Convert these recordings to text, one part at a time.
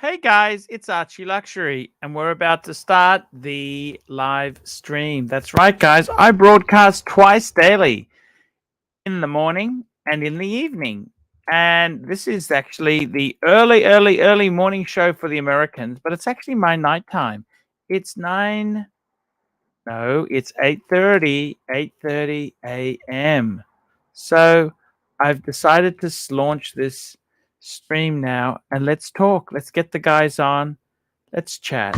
Hey guys, it's Archie Luxury, and we're about to start the live stream. That's right, guys. I broadcast twice daily, in the morning and in the evening. And this is actually the early morning show for the Americans, but it's actually my nighttime. It's 9, no, it's 8:30 a.m. So I've decided to launch this stream now, and let's talk. Let's get the guys on. Let's chat.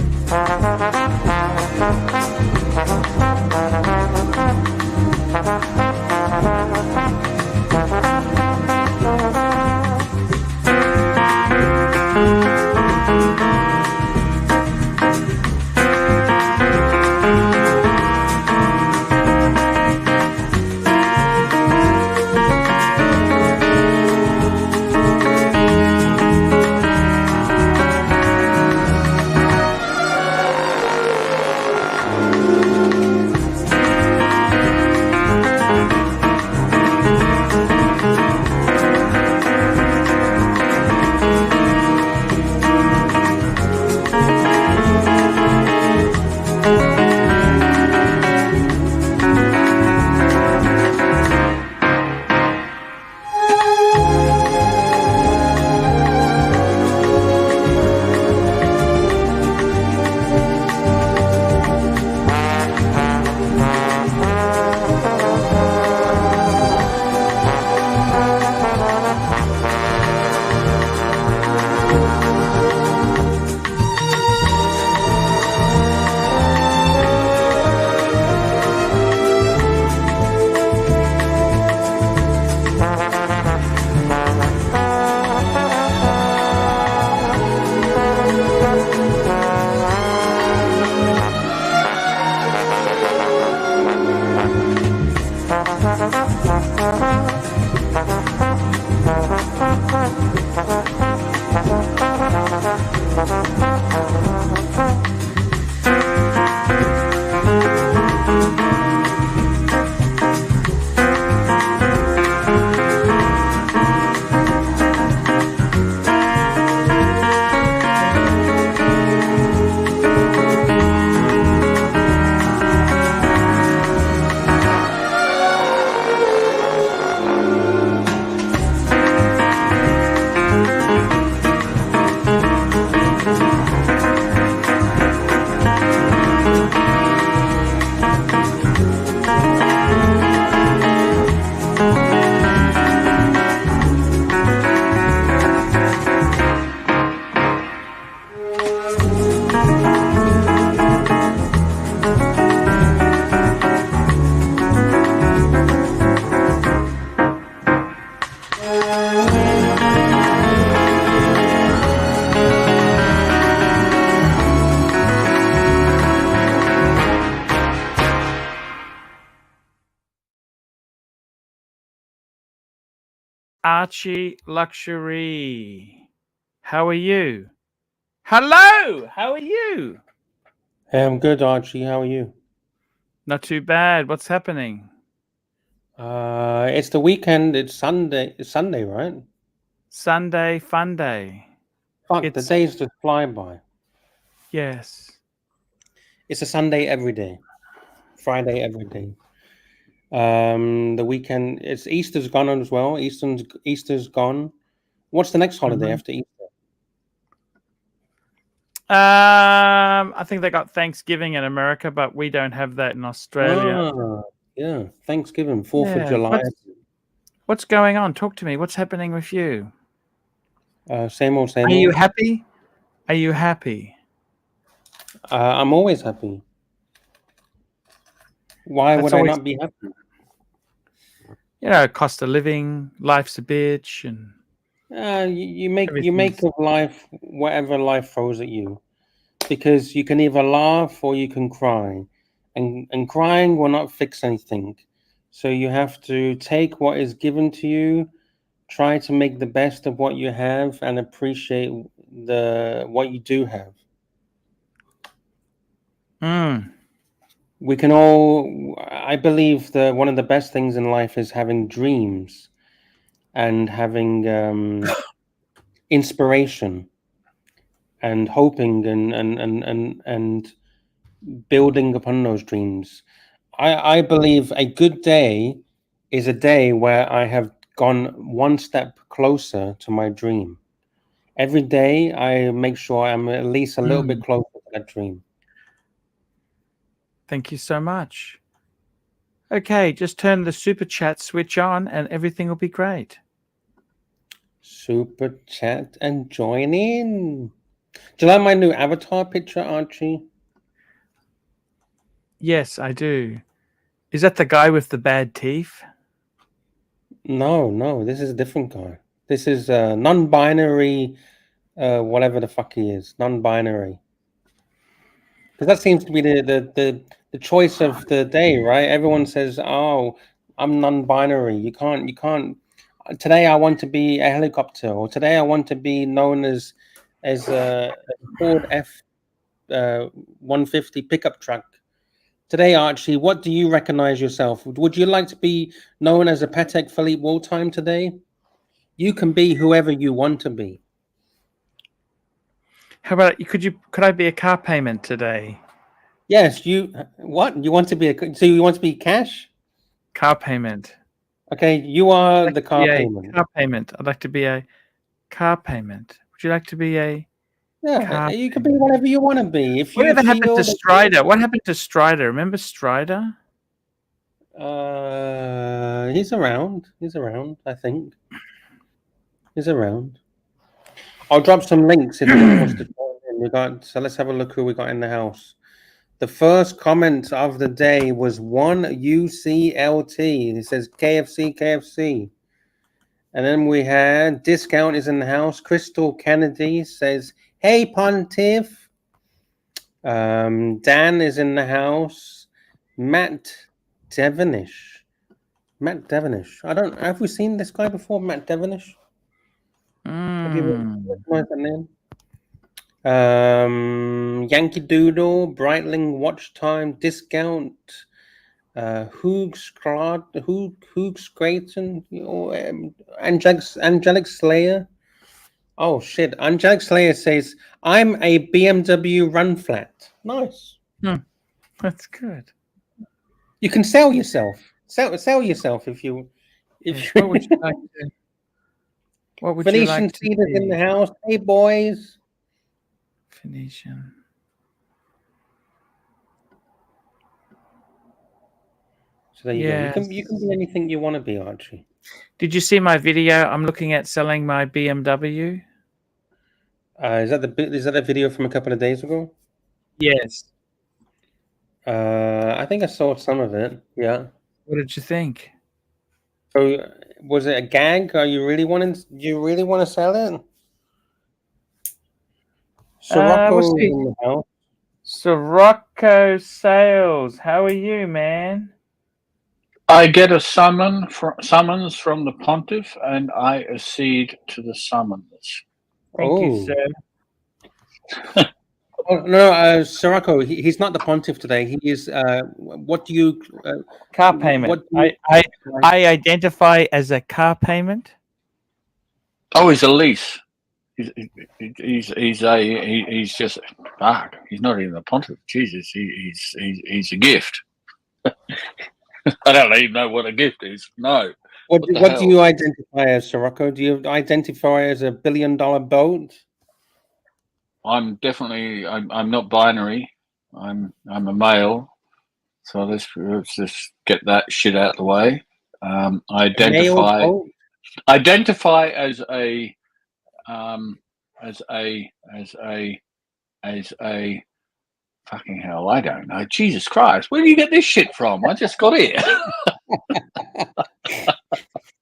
Archie Luxury. How are you? Hello! How are you? Hey, I'm good, Archie. How are you? Not too bad. What's happening? It's the weekend. It's Sunday. It's Sunday, right? Sunday fun day. Fuck, the days just fly by. Yes. It's a Sunday every day. Friday every day. The weekend. It's Easter's gone as well. Easter's gone. What's the next holiday after Easter? I think they got Thanksgiving in America, but we don't have that in Australia. Yeah, Thanksgiving, 4th of July. What's going on? Talk to me. What's happening with you? Same old, same old. Are you happy? Are you happy? I'm always happy. Why would I not be happy? You know, cost of living, life's a bitch, and you make of life whatever life throws at you, because you can either laugh or you can cry, and crying will not fix anything. So you have to take what is given to you, try to make the best of what you have, and appreciate what you do have. We can all, I believe that one of the best things in life is having dreams and having inspiration, and hoping and building upon those dreams. I believe a good day is a day where I have gone one step closer to my dream. Every day I make sure I'm at least a little bit closer to that dream. Thank you so much. Okay, just turn the super chat switch on and everything will be great. Super chat and join in. Do you like my new avatar picture, Archie? Yes, I do. Is that the guy with the bad teeth? No, this is a different guy. This is non-binary, whatever the fuck he is, non-binary. Because that seems to be the choice of the day, right? Everyone says, "Oh, I'm non-binary. You can't." Today I want to be a helicopter, or today I want to be known as a Ford F 150 pickup truck. Today, Archie, what do you recognize yourself? Would you like to be known as a Patek Philippe Wartime today? You can be whoever you want to be. How about could I be a car payment today? Yes, what? You want to be so you want to be cash? Car payment. Okay, you are the car payment. Car payment. I'd like to be a car payment. Would you like to be a Yeah, you can be whatever you want to be. If you Whatever happened to feel Strider? What happened to Strider? Remember Strider? he's around. He's around, I think. He's around. I'll drop some links if anyone wants to join in. So let's have a look who we got in the house. The first comment of the day was one UCLT. It says KFC, KFC. And then we had Discount is in the house. Crystal Kennedy says, "Hey, Pontiff." Dan is in the house. Matt Devonish. Have we seen this guy before? Matt Devonish? Have you recognized that name? Yankee Doodle, Breitling Watch Time, Discount, Hoogs Creighton, Angelic Slayer. Oh shit! Angelic Slayer says, "I'm a BMW run flat." Nice. That's good. You can sell yourself. Sell yourself if you. What would you like to? What would you like to Cedars in the house. Hey boys. Phoenician. So there you go. You can be anything you want to be, Archie. Did you see my video? I'm looking at selling my BMW. Is that a video from a couple of days ago? Yes. I think I saw some of it. Yeah. What did you think? So was it a gag? Do you really want to sell it? Sirocco in the house. Sirocco Sales. How are you, man? I get a summons from the pontiff, and I accede to the summons. Thank you, sir. Oh, no, Sirocco, he's not the pontiff today. He is. What do you? Car payment. I identify as a car payment. Oh, he's a lease. He's just fuck. He's not even a pontiff. Jesus, he's a gift. I don't even know what a gift is. No. What do you identify as, Sirocco? Do you identify as a $1 billion boat? I'm definitely. I'm not binary. I'm a male. So let's just get that shit out of the way. I identify as a fucking hell. I don't know. Jesus Christ, where do you get this shit from? I just got it.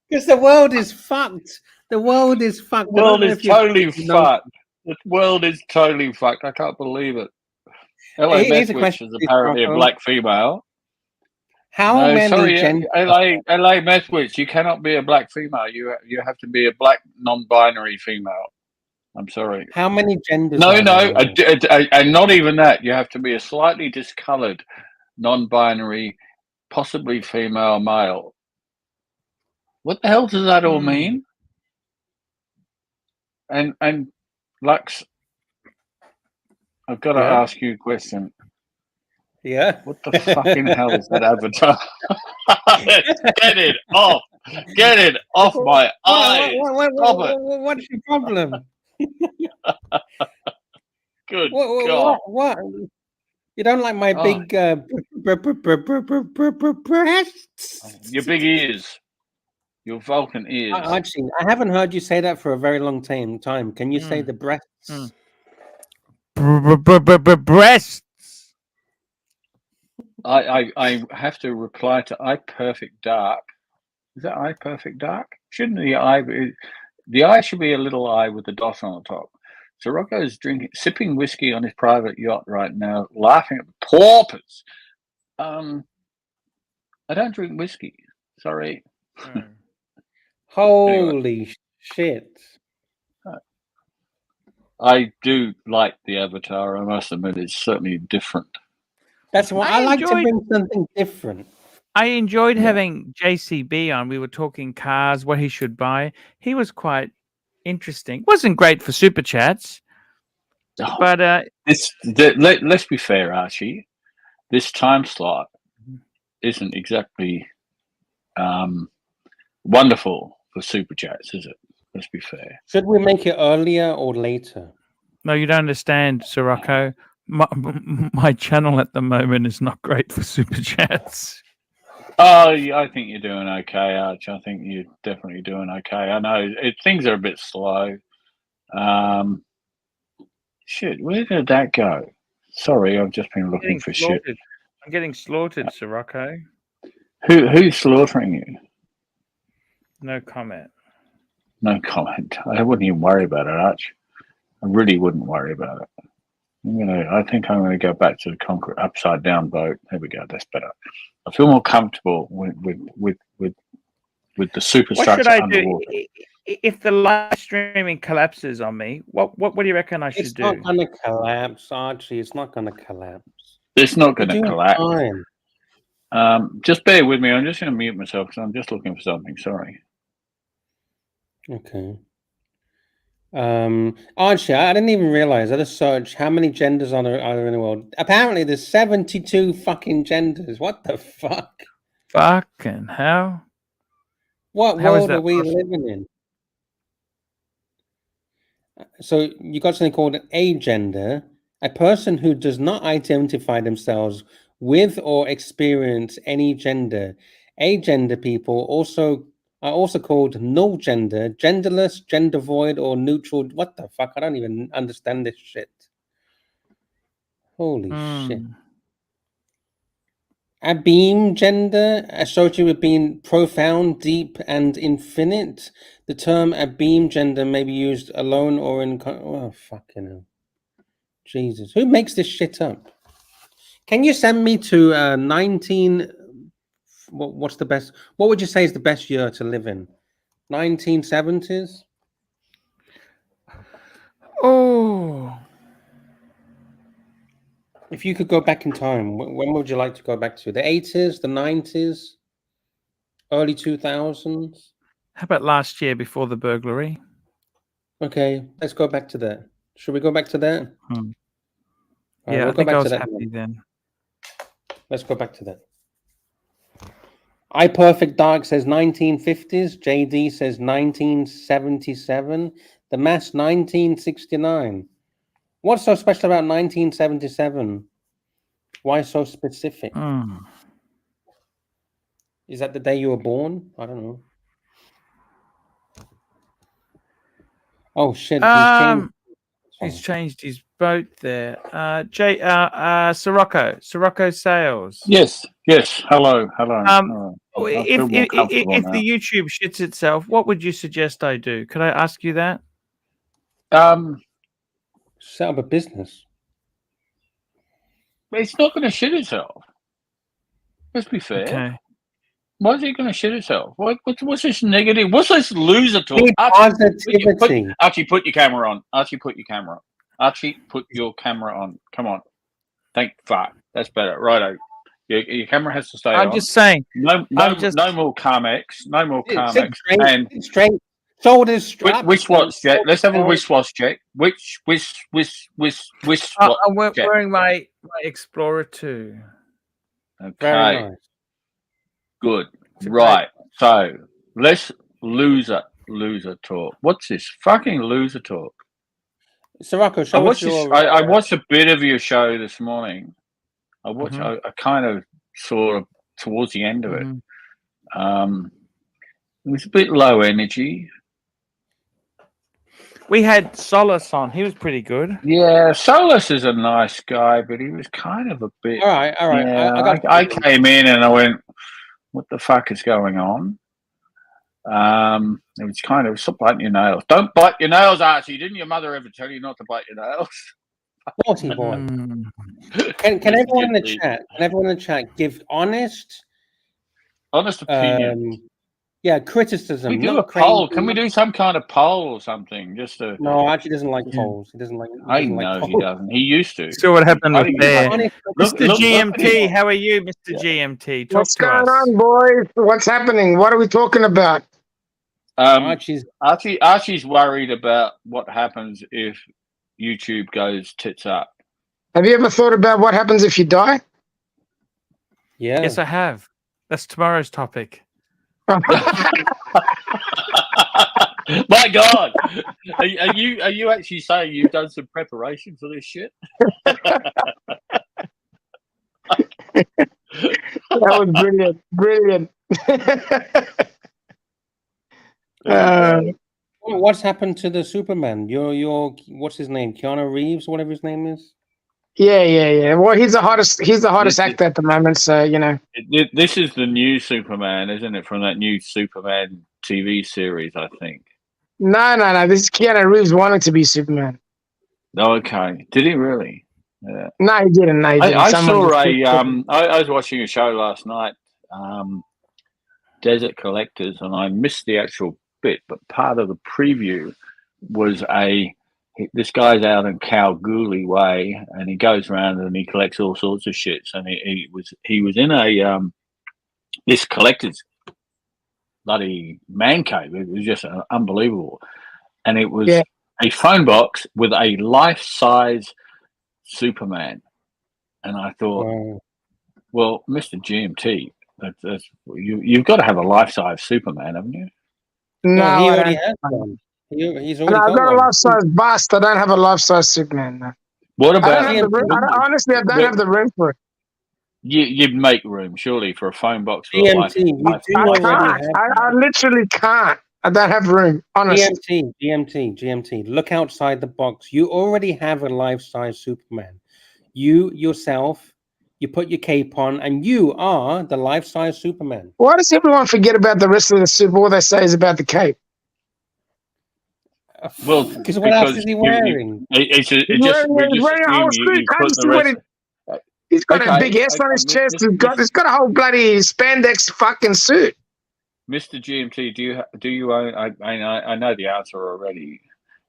Because the world is fucked. The world is fucked. The world is totally fucked. The world is totally fucked. I can't believe it. LA Methwich is apparently a black female. How many genders? LA Methwich, you cannot be a black female. You have to be a black non-binary female. I'm sorry. How many genders? No, and not even that. You have to be a slightly discolored, non-binary, possibly female male. What the hell does that all mean? And Lux, I've got to ask you a question. Yeah. What the fucking hell is that avatar? Get it off! Get it off my eyes! What's your problem? Good God! What? You don't like my big breasts? Your big ears. Your Vulcan ears. Archie, I haven't heard you say that for a very long time. Can you say the breasts? Breasts. I have to reply to I Perfect Dark. Is that I Perfect Dark? Shouldn't the eye should be a little eye with a dot on the top. So Rocco's sipping whiskey on his private yacht right now, laughing at the paupers. I don't drink whiskey. Sorry. Holy shit! I do like the Avatar. I must admit, it's certainly different. That's why I like to bring something different. I enjoyed having JCB on. We were talking cars, what he should buy. He was quite interesting. Wasn't great for super chats, but let's be fair, Archie. This time slot isn't exactly wonderful for super chats, is it? Let's be fair. Should we make it earlier or later? No, you don't understand, Sirocco. My channel at the moment is not great for super chats. Oh, I think you're doing okay, Arch. I think you're definitely doing okay. I know things are a bit slow. Shit, where did that go? Sorry, I've just been looking for shit. I'm getting slaughtered, Sirocco. Who's slaughtering you? No comment. No comment. I wouldn't even worry about it, Arch. I really wouldn't worry about it. I think I'm gonna go back to the concrete upside down boat. There we go. That's better. I feel more comfortable with the superstructure. What should I underwater. do if the live streaming collapses on me? What do you reckon I should do? It's not gonna collapse, Archie. It's not gonna collapse. It's not gonna collapse. Just bear with me. I'm just gonna mute myself because I'm just looking for something. Sorry. Okay. Archie, I didn't even realize. I just searched how many genders are there in the world. Apparently, there's 72 fucking genders. What the fuck? Fucking hell! What world are we living in? So you got something called an agender, a person who does not identify themselves with or experience any gender. Agender people are also called null gender, genderless, gender void, or neutral. What the fuck? I don't even understand this shit. Holy shit. A beam gender associated with being profound, deep, and infinite. The term a beam gender may be used alone or in... Oh, fucking hell. Jesus. Who makes this shit up? Can you send me to 19... What's the best? What would you say is the best year to live in? 1970s? Oh. If you could go back in time, when would you like to go back to? The 80s, the 90s, early 2000s? How about last year before the burglary? Okay, let's go back to that. Should we go back to that? Yeah, I think I was happy then. Let's go back to that. I Perfect Dark says 1950s. JD says 1977. The Mass 1969. What's so special about 1977? Why so specific? Is that the day you were born? I don't know. Oh shit! He's changed his boat there. Sirocco Sales. Yes. Hello. If the YouTube shits itself, what would you suggest I do? Could I ask you that? Set up a business. It's not going to shit itself. Let's be fair. Okay. Why is it going to shit itself? What's this negative? What's this loser talk? Archie, put your camera on. Archie, put your camera on. Come on. Thank fuck. That's better. Righto. Your camera has to stay on. I'm just saying. No more Carmex. No more Carmex. Straight. Shoulders strapped. Which watch, Jack? Let's have a wish watch, Jack. Which watch, I'm Jack? wearing my Explorer 2. Okay, Very nice. good. It's a Right. So let's loser talk. What's this fucking loser talk? Sirocco, show us your. I watched a bit of your show this morning. I watched. Mhm. I kind of saw towards the end of it. Mhm. It was a bit low energy. We had Solace on. He was pretty good. Yeah, Solus is a nice guy, but he was kind of a bit. All right. Yeah, I came in and I went, "What the fuck is going on?" It was kind of, stop biting your nails. Don't bite your nails, Archie. Didn't your mother ever tell you not to bite your nails? Naughty boy. Mm. Can everyone in the chat? Can everyone in the chat give honest opinion? Yeah, criticism. Can we do not a poll? crazy. Can we do some kind of poll or something? Just to. No, Archie doesn't like polls. He doesn't like. I know he doesn't. He used to. See what happened with there. Look, Mr. GMT, how are you, Mr. GMT? Talk What's to going us. on, boys? What's happening? What are we talking about? Archie's worried about what happens if YouTube goes tits up. Have you ever thought about what happens if you die? Yeah. Yes, I have. That's tomorrow's topic. My God, are you actually saying you've done some preparation for this shit? That was brilliant, brilliant. What's happened to the Superman? Your what's his name? Keanu Reeves, whatever his name is. Yeah. Well, he's the hottest actor at the moment. So you know. This is the new Superman, isn't it? From that new Superman TV series, I think. No. This is Keanu Reeves wanting to be Superman. Oh, okay. Did he really? Yeah. No, he didn't. No, he didn't. I saw I was watching a show last night, Desert Collectors, and I missed the actual bit, but part of the preview was this guy's out in Kalgoorlie Way, and he goes around and he collects all sorts of shits, and he was in a this collector's bloody man cave. It was just unbelievable, and it was a phone box with a life-size Superman, and I thought, well, Mr. GMT, you've got to have a life-size Superman, haven't you? No, he already has one. He's already I've got a one. life-size bust. I don't have a life-size Superman. No. What about? Honestly, I don't have the room for it. You'd make room, surely, for a phone box. GMT, I literally can't. I don't have room, honestly. GMT. Look outside the box. You already have a life-size Superman. You yourself, you put your cape on, and you are the life-size Superman. Why does everyone forget about the rest of the suit? All they say is about the cape. Well, because what else is he wearing? He's wearing a whole suit. Can't you see what he's got? A big S on his chest. He's got a whole bloody spandex fucking suit. Mr. GMT, do you own? I know the answer already.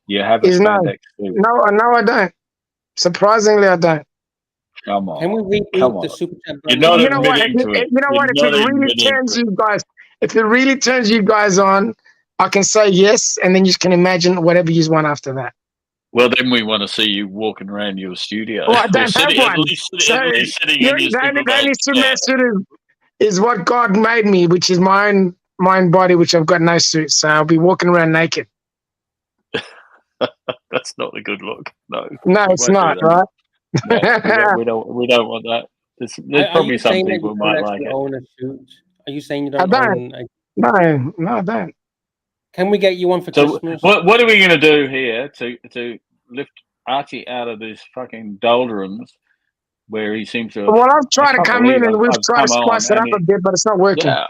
You have a spandex suit. No, I don't. Surprisingly, I don't. Come on. Can we repeat the super chat? You're not admitting to it. You know what? If it really turns you guys on, I can say yes, and then you can imagine whatever you want after that. Well, then we want to see you walking around your studio. Well, I don't have one. The only Superman suit is what God made me, which is my own body, which I've got no suit, so I'll be walking around naked. That's not a good look. No, it's not, right? No, we don't want that. There's probably some people who might like it. Own a suit? Are you saying you don't own a... No, I don't. Can we get you one for Christmas? What are we going to do here to lift Archie out of this fucking doldrums where he seems to... Well, I've tried to come in and we've tried to spice it up a bit, but it's not working. Yeah,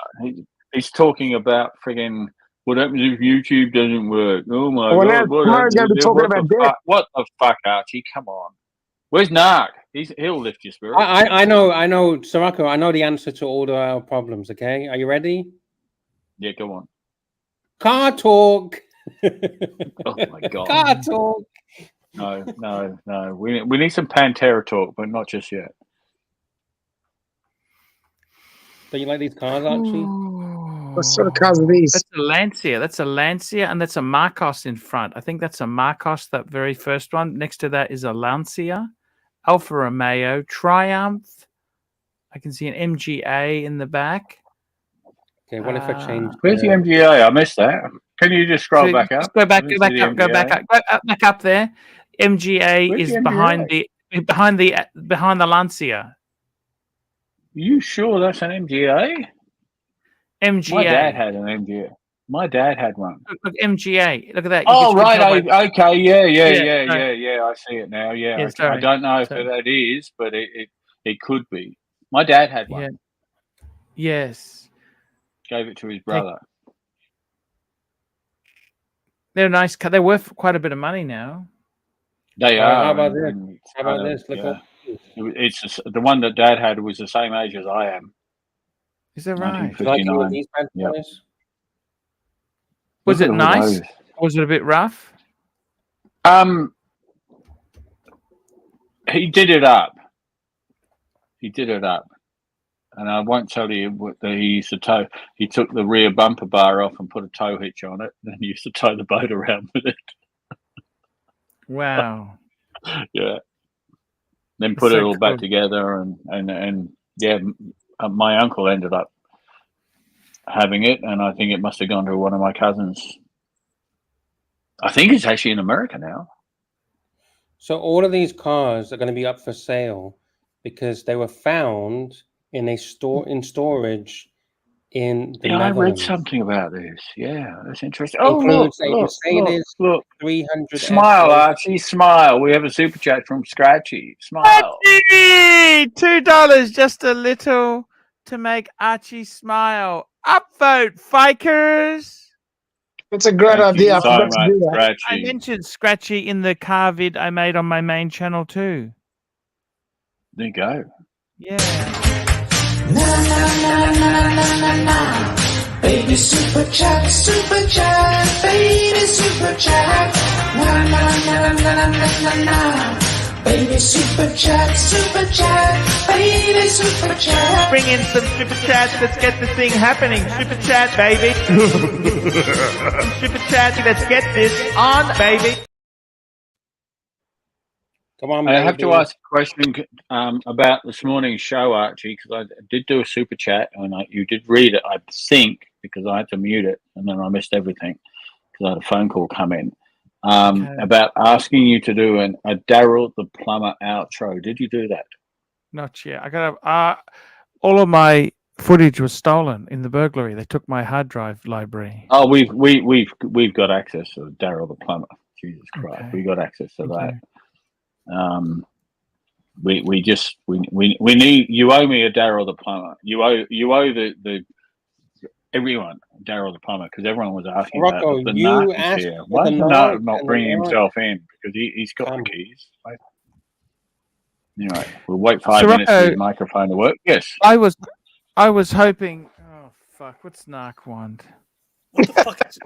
he's talking about frigging what happens if YouTube doesn't work. Oh my God. Tomorrow's going to be talking about death. What the fuck, Archie? Come on. Where's Narc? He'll lift your spirit. I know, Sirocco, I know the answer to all our problems, okay? Are you ready? Yeah, go on. Car talk. Oh my God. Car talk. No. We need some Pantera talk, but not just yet. Do you like these cars, Archie? What sort of cars are these? That's a Lancia. That's a Lancia, and that's a Marcos in front. I think that's a Marcos, that very first one. Next to that is a Lancia, Alfa Romeo, Triumph. I can see an MGA in the back. Okay, what if I change? Where's the MGA? I missed that. Can you just scroll back up? Just go back up there. MGA Where's is the behind the Lancia. You sure that's an MGA? MGA. My dad had an MGA. My dad had one. Look, MGA. Look at that. Oh, right. Okay. Yeah. sorry. I see it now. Yeah. Yeah, Okay. sorry. I don't know if that is, but it could be. My dad had one. Yeah. Yes. Gave it to his brother. They're nice. They're worth quite a bit of money now. They are. How about this? How about this? Look yeah. It's the one that Dad had was the same age as I am. Is that right? 1959. Yep. Was it nice? Was it a bit rough? He did it up. And I won't tell you what he used to tow. He took the rear bumper bar off and put a tow hitch on it. Then he used to tow the boat around with it. Wow. Yeah. Then put it all back together, and yeah, my uncle ended up having it, and I think it must have gone to one of my cousins. I think it's actually in America now. So all of these cars are going to be up for sale because they were found in a storage in the Netherlands. I read something about this. Yeah, that's interesting. Includes a look, Mercedes look. 300. Smile, Archie, smile. We have a super chat from Scratchy. Smile. Archie! $2, just a little to make Archie smile. Upvote, Fikers! It's a great idea. I forgot to do that. Scratchy. I mentioned Scratchy in the car vid I made on my main channel too. There you go. Yeah. Na na na na na na na. Baby super chat, baby super chat. Na na na na na na na. Baby super chat, baby super chat. Bring in some super chats. Let's get the thing happening. Super chat, baby. Super chat. Let's get this on, baby. Come on, I have baby. to ask a question about this morning's show, Archie, because I did do a super chat, and you did read it, I think, because I had to mute it, and then I missed everything because I had a phone call come in about asking you to do a Daryl the Plumber outro. Did you do that? Not yet. I got all of my footage was stolen in the burglary. They took my hard drive library. Oh, we've got access to Daryl the Plumber. Jesus Christ, we got access to that. We need. You owe me a Daryl the Plumber. You owe the everyone Daryl the Plumber, because everyone was asking Rocco, about the you Narc asked here. for Why the is Narc not and bringing the himself in? Because he's got the keys. Right? Anyway, we'll wait So 5 minutes for Rocco, his microphone to work. Yes. I was hoping. Oh fuck! What's Narc want? What the fuck is?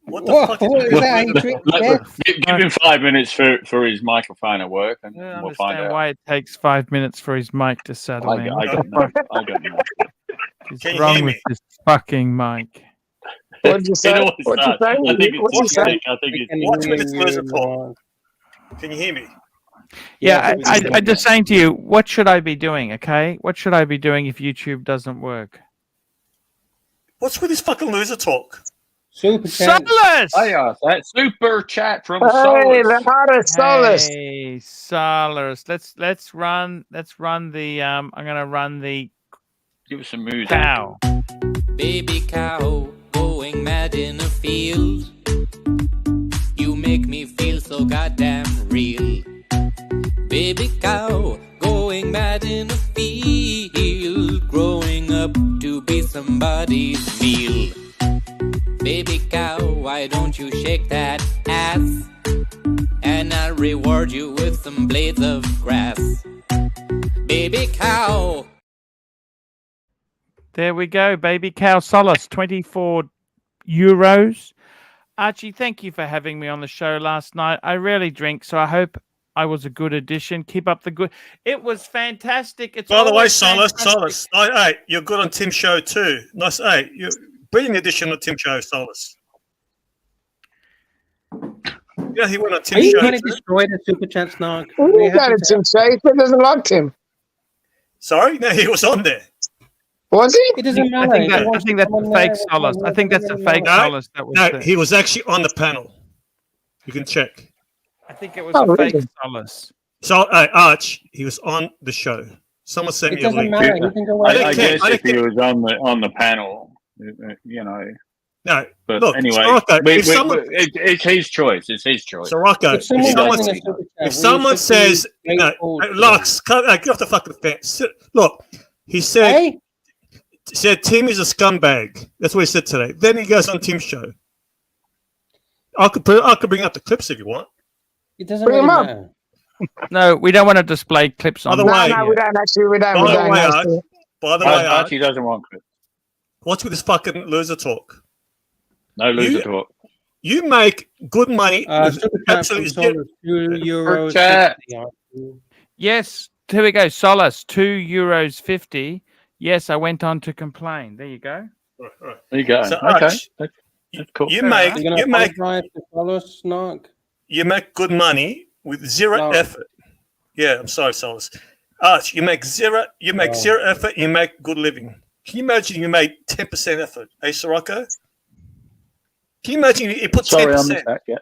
What the fuck is? Give him 5 minutes for his microphone to work, and I don't we'll find understand out. why it takes 5 minutes for his mic to settle in. I don't know. I don't know. What's Can you wrong hear with me? this fucking mic? What did you say? It always does. I think Watch minutes lose a talk. Can you hear me? Yeah, Yes, I'm just saying to you, what should I be doing? Okay, what should I be doing if YouTube doesn't work? What's with this fucking loser talk? Super chat. Solus! I asked that super chat from Hey, Solus. the hardest Solus. Hey, Solus. Let's run the I'm gonna run the Give us some music. cow. Baby cow going mad in a field. You make me feel so goddamn real. Baby cow going mad in a field. Growing up to be somebody's meal. Baby cow, why don't you shake that ass? And I'll reward you with some blades of grass. Baby cow. There we go, baby cow. Solus, 24 euros. Archie, thank you for having me on the show last night. I rarely drink, so I hope I was a good addition. Keep up the good. It was fantastic. It's By the way, always Solus, fantastic. hey, you're good on Tim's show too. Nice, hey, brilliant addition on Tim Show, Solus. Yeah, he went on Are Tim you Show. trying to destroy the super chat, Snark? Who got it, Tim Say? He doesn't like Tim. Sorry, no, he was on there. Was he? It doesn't matter. I think that's a fake Solace. I think that's a fake No, Solace. That was No, he was actually on the panel. You can check. I think it was a fake Solace. So, Arch, he was on the show. Someone sent me a link. Matter. You can go I guess if he was on the panel, you know. No, but look, anyway, Sorocco, it's his choice. It's his choice. Sorocco, if someone says, Lux, get off the fucking fence. Look, he said, Tim is a scumbag. That's what he said today. Then he goes on Tim's show. I could bring up the clips if you want. It doesn't really matter. No, we don't want to display clips on. No, we don't actually. We don't. By the way, Archie doesn't want clips. What's with this fucking loser talk? No loser talk. You make good money. Absolutely. €2. Yes, here we go. Solace, €2.50. Yes, I went on to complain. There you go. Right. There you go. So, okay, Arch, that's cool. You make good money with zero effort. Yeah, I'm sorry, Solace. Arch, you make zero effort. You make good living. Can you imagine you made 10% effort? Hey, Sorocco? Can you imagine he put 10%? Sorry, I missed that, yeah.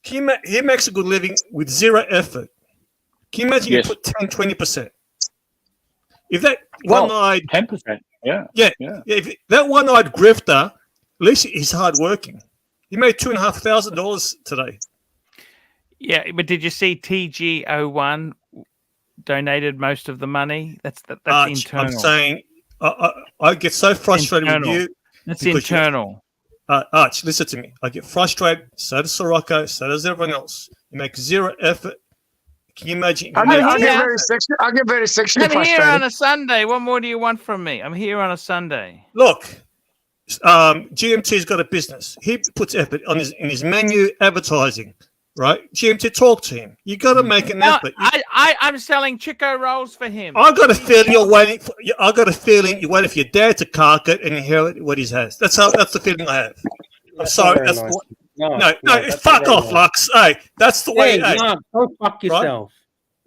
He makes a good living with zero effort. Can you imagine you put 10, 20%? If that one-eyed 10%, yeah. If that one-eyed grifter, at least he's hardworking. He made $2,500 today. Yeah, but did you see TG01 donated most of the money? That's Arch, internal. I'm saying I get so frustrated with you. That's internal. Arch, listen to me. I get frustrated. So does Sorocco. So does everyone else. You make zero effort. Can you imagine? I get very sexually I'm frustrated. here on a Sunday. What more do you want from me? I'm here on a Sunday. Look, GMT's got a business. He puts effort on in his menu advertising, right? GMT, talk to him. You got to make an effort. I'm selling Chico rolls for him. I got a feeling you're waiting. I got a feeling you're waiting for your dad to cark it and inherit what he has. That's the feeling I have. I'm sorry. That's nice. No, fuck off, nice. Lux. Hey, that's the way. Hey, no, go fuck yourself.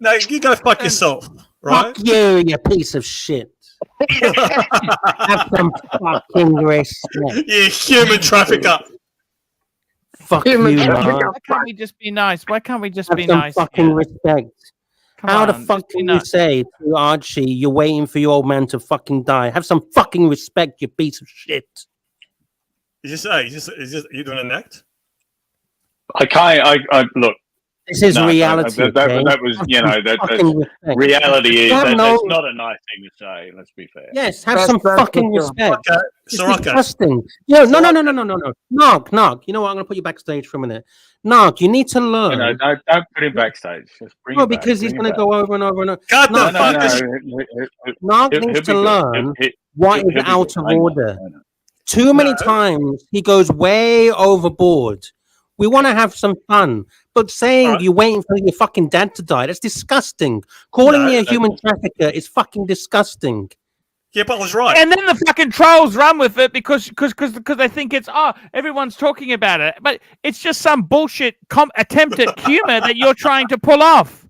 Right? No, you go fuck yourself. Right? Fuck you piece of shit. Have some fucking respect. You human trafficker. Fuck you, man. Why can't we just be nice? Why can't we just be nice? Fucking respect. How the fuck can you say to Archie, you're waiting for your old man to fucking die? Have some fucking respect, you piece of shit. You doing an act? I look. This is reality. That was, that's reality is that's not a nice thing to say. Let's be fair. Yes, have some fucking respect. Okay. It's disgusting. No. Knock. You know what? I'm going to put you backstage for a minute. Knock, you need to learn. Don't put him backstage. Just bring him because he's going to go over and over and over. Knock needs to learn what is out of order. Too many times he goes way overboard. We want to have some fun, but saying you're waiting for your fucking dad to die, that's disgusting. Calling me a human trafficker is fucking disgusting. Yeah, but I was right. And then the fucking trolls run with it because they think it's everyone's talking about it, but it's just some bullshit attempt at humor that you're trying to pull off.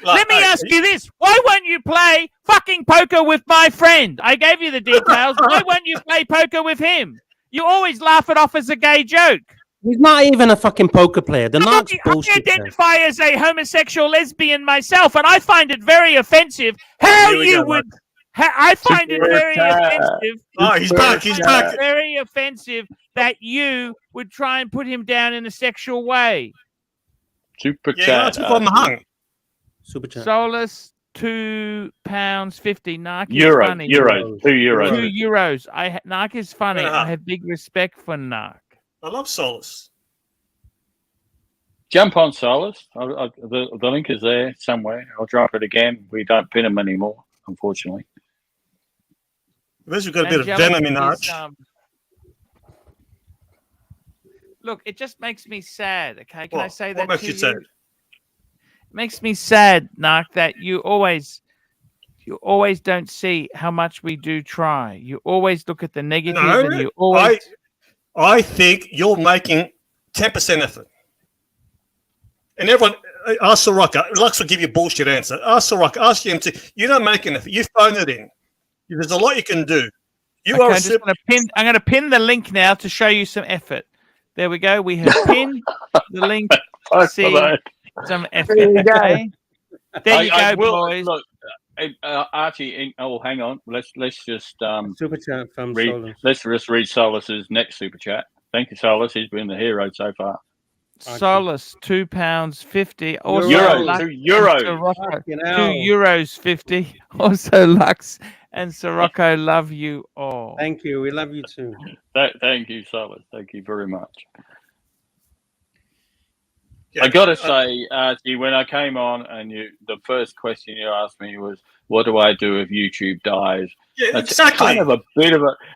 Let me ask you this: why won't you play fucking poker with my friend? I gave you the details. Why won't you play poker with him? You always laugh it off as a gay joke. He's not even a fucking poker player. The Narc's bullshit. I identify as a homosexual lesbian myself, and I find it very offensive how you would. I find it very offensive. Oh, he's back. He's back. Very offensive that you would try and put him down in a sexual way. Super chat. Super chat. Solus £2.50. Narc is Euros. funny. €2. €2. Narc is funny. I have big respect for Narc. I love Solus. Jump on Solus. The link is there somewhere. I'll drop it again. We don't pin him anymore, unfortunately. At least we've got a bit of venom in Arch. Look, it just makes me sad. Okay, can I say that? What makes you sad? It makes me sad, Narc, that you always You always don't see how much we do try. You always look at the negative, No, and you always. I think you're making 10% effort. And everyone, ask Soraka. Lux will give you a bullshit answer. Ask Soraka. Ask GMT. You don't make an effort. You phone it in. There's a lot you can do. You are. I'm going to pin the link now to show you some effort. There we go. We have pinned the link. See some effort. Okay. There you go, boys. Look, Archie. Oh, hang on. Let's just super chat from read. Solus. Let's just read Solus's next super chat. Thank you, Solus. He's been the hero so far. Solus, £2.50. Also euros. €2.50. Also, Lux and Sirocco love you all. Thank you. We love you too. Thank you, Solus. Thank you very much. Yeah, I got to say, Archie, when I came on and the first question you asked me was, "What do I do if YouTube dies?" Yeah, that's exactly. Kind of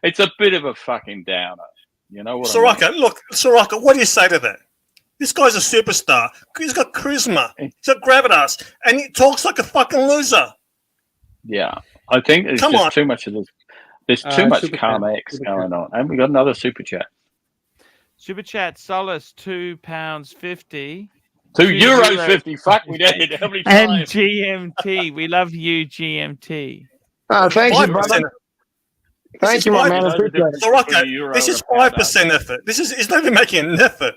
it's a bit of a fucking downer. You know what Soraka, I mean? look, Soraka, what do you say to that? This guy's a superstar. He's got charisma. He's got gravitas, and he talks like a fucking loser. Yeah, I think there's too much of this. There's too much Karma X going on, and we got another super chat. Super chat, Solace, £2.50. €2.50. Fuck, we did. How many times? And GMT, we love you, GMT. Thank you, brother. Thank you, my man. Soraka, this is 5% effort. It's not even making an effort.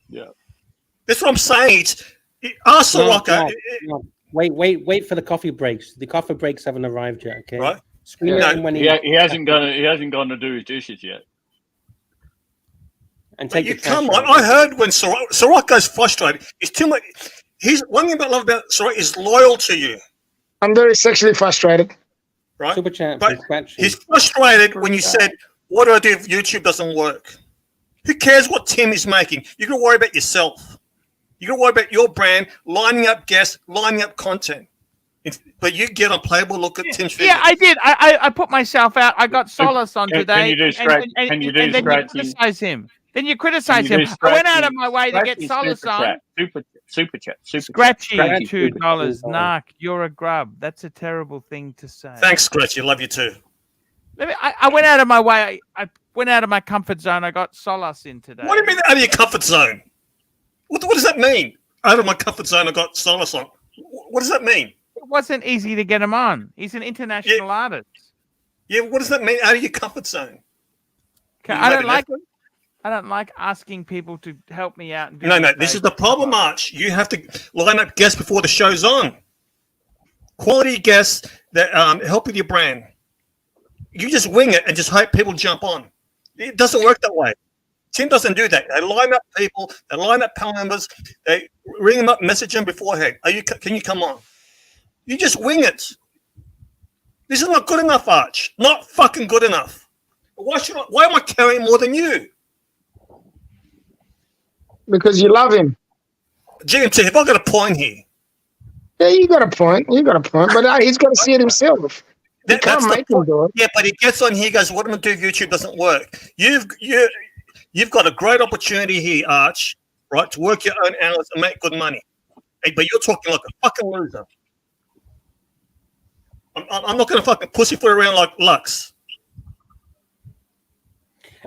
Yeah, that's what I'm saying. Ask Soraka. No. Wait for the coffee breaks. The coffee breaks haven't arrived yet. Okay, right? Scream at him when he hasn't gone to do his dishes yet. And take you come on. I heard when Soraka's frustrated. It's too much. One thing I love about Soraka is loyal to you. I'm very sexually frustrated. Right. Super chat. But he's frustrated when you said, "What do I do if YouTube doesn't work?" Who cares what Tim is making? You got to worry about yourself. You got to worry about your brand, lining up guests, lining up content. But you get on Playable, look at Tim's video. Yeah, I did. I put myself out. I got Solace on today. Can you do then you criticize him. Then you criticize him. I went out of my way to get Solace on. Super chat. Scratchy, $2. Narc, you're a grub. That's a terrible thing to say. Thanks, Scratchy. Love you too. I went out of my way. I went out of my comfort zone. I got Solace in today. What do you mean out of your comfort zone? What does that mean? Out of my comfort zone, I got Solace on. What does that mean? It wasn't easy to get him on. He's an international artist. Yeah, what does that mean? Out of your comfort zone? Okay, I don't like asking people to help me out. And no. This is the problem, Arch. You have to line up guests before the show's on. Quality guests that help with your brand. You just wing it and just hope people jump on. It doesn't work that way. Tim doesn't do that. They line up people. They line up panel members. They ring them up, message them beforehand. Can you come on? You just wing it. This is not good enough, Arch. Not fucking good enough. Why am I carrying more than you? Because you love him. GMT, have I got a point here? Yeah, you got a point. But he's got to see it himself. You can't make him do it. Yeah, but he gets on here, he goes, "What am I going to do if YouTube doesn't work?" You've got a great opportunity here, Arch, right, to work your own hours and make good money. Hey, but you're talking like a fucking loser. I'm not going to fucking pussyfoot around like Lux.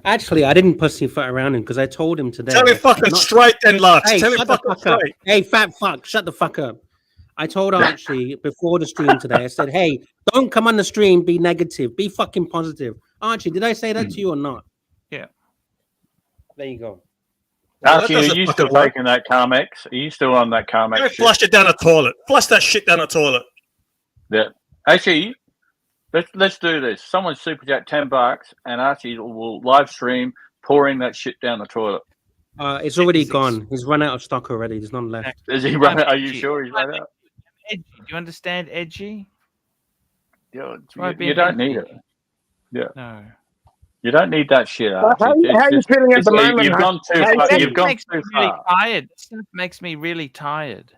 Actually, I didn't pussyfoot around him because I told him today. Tell him fucking straight then, Lux. Hey, Tell him fucking straight. Hey, fat fuck, shut the fuck up. I told Archie before the stream today, I said, "Hey, don't come on the stream, be negative, be fucking positive." Archie, did I say that to you or not? Yeah. There you go. Archie, are you still taking that Carmex? Are you still on that Carmex? Flush it down the toilet. Flush that shit down the toilet. Yeah. Actually, let's do this. Someone super chat $10 and Archie will live stream pouring that shit down the toilet. It's already gone. He's run out of stock already. There's none left. Is he run out? Are you sure he's run out? Edgy. Do you understand edgy? Yeah, you don't need it. Yeah. No. You don't need that shit. How are you feeling at the moment? You've gone too far. You've gone too far. Tired. Stuff makes me really tired.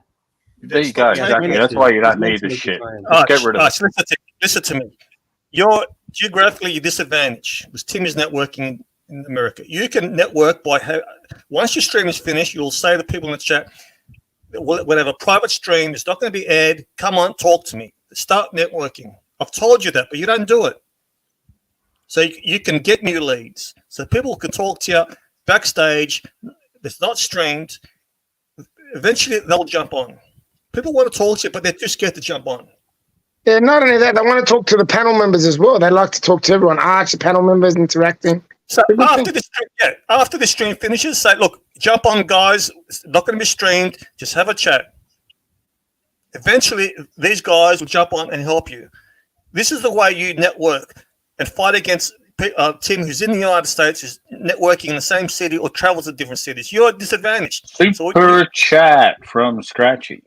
There you go. Exactly. That's why you don't need this shit. Get rid of it. Listen to me. You're geographically disadvantaged because Tim is networking in America. You can network by once your stream is finished, you'll say to people in the chat, we'll have a private stream. It's not going to be aired. Come on, talk to me. start networking. I've told you that, but you don't do it. So you can get new leads. So people can talk to you backstage. It's not streamed. Eventually, they'll jump on. People want to talk to you, but they're too scared to jump on. Yeah, not only that, they want to talk to the panel members as well. They like to talk to everyone. Archie panel members interacting. So after the stream finishes, say, look, jump on, guys. It's not going to be streamed. Just have a chat. Eventually, these guys will jump on and help you. This is the way you network and fight against Tim, who's in the United States, is networking in the same city or travels to different cities. You're disadvantaged. Super chat from Scratchy.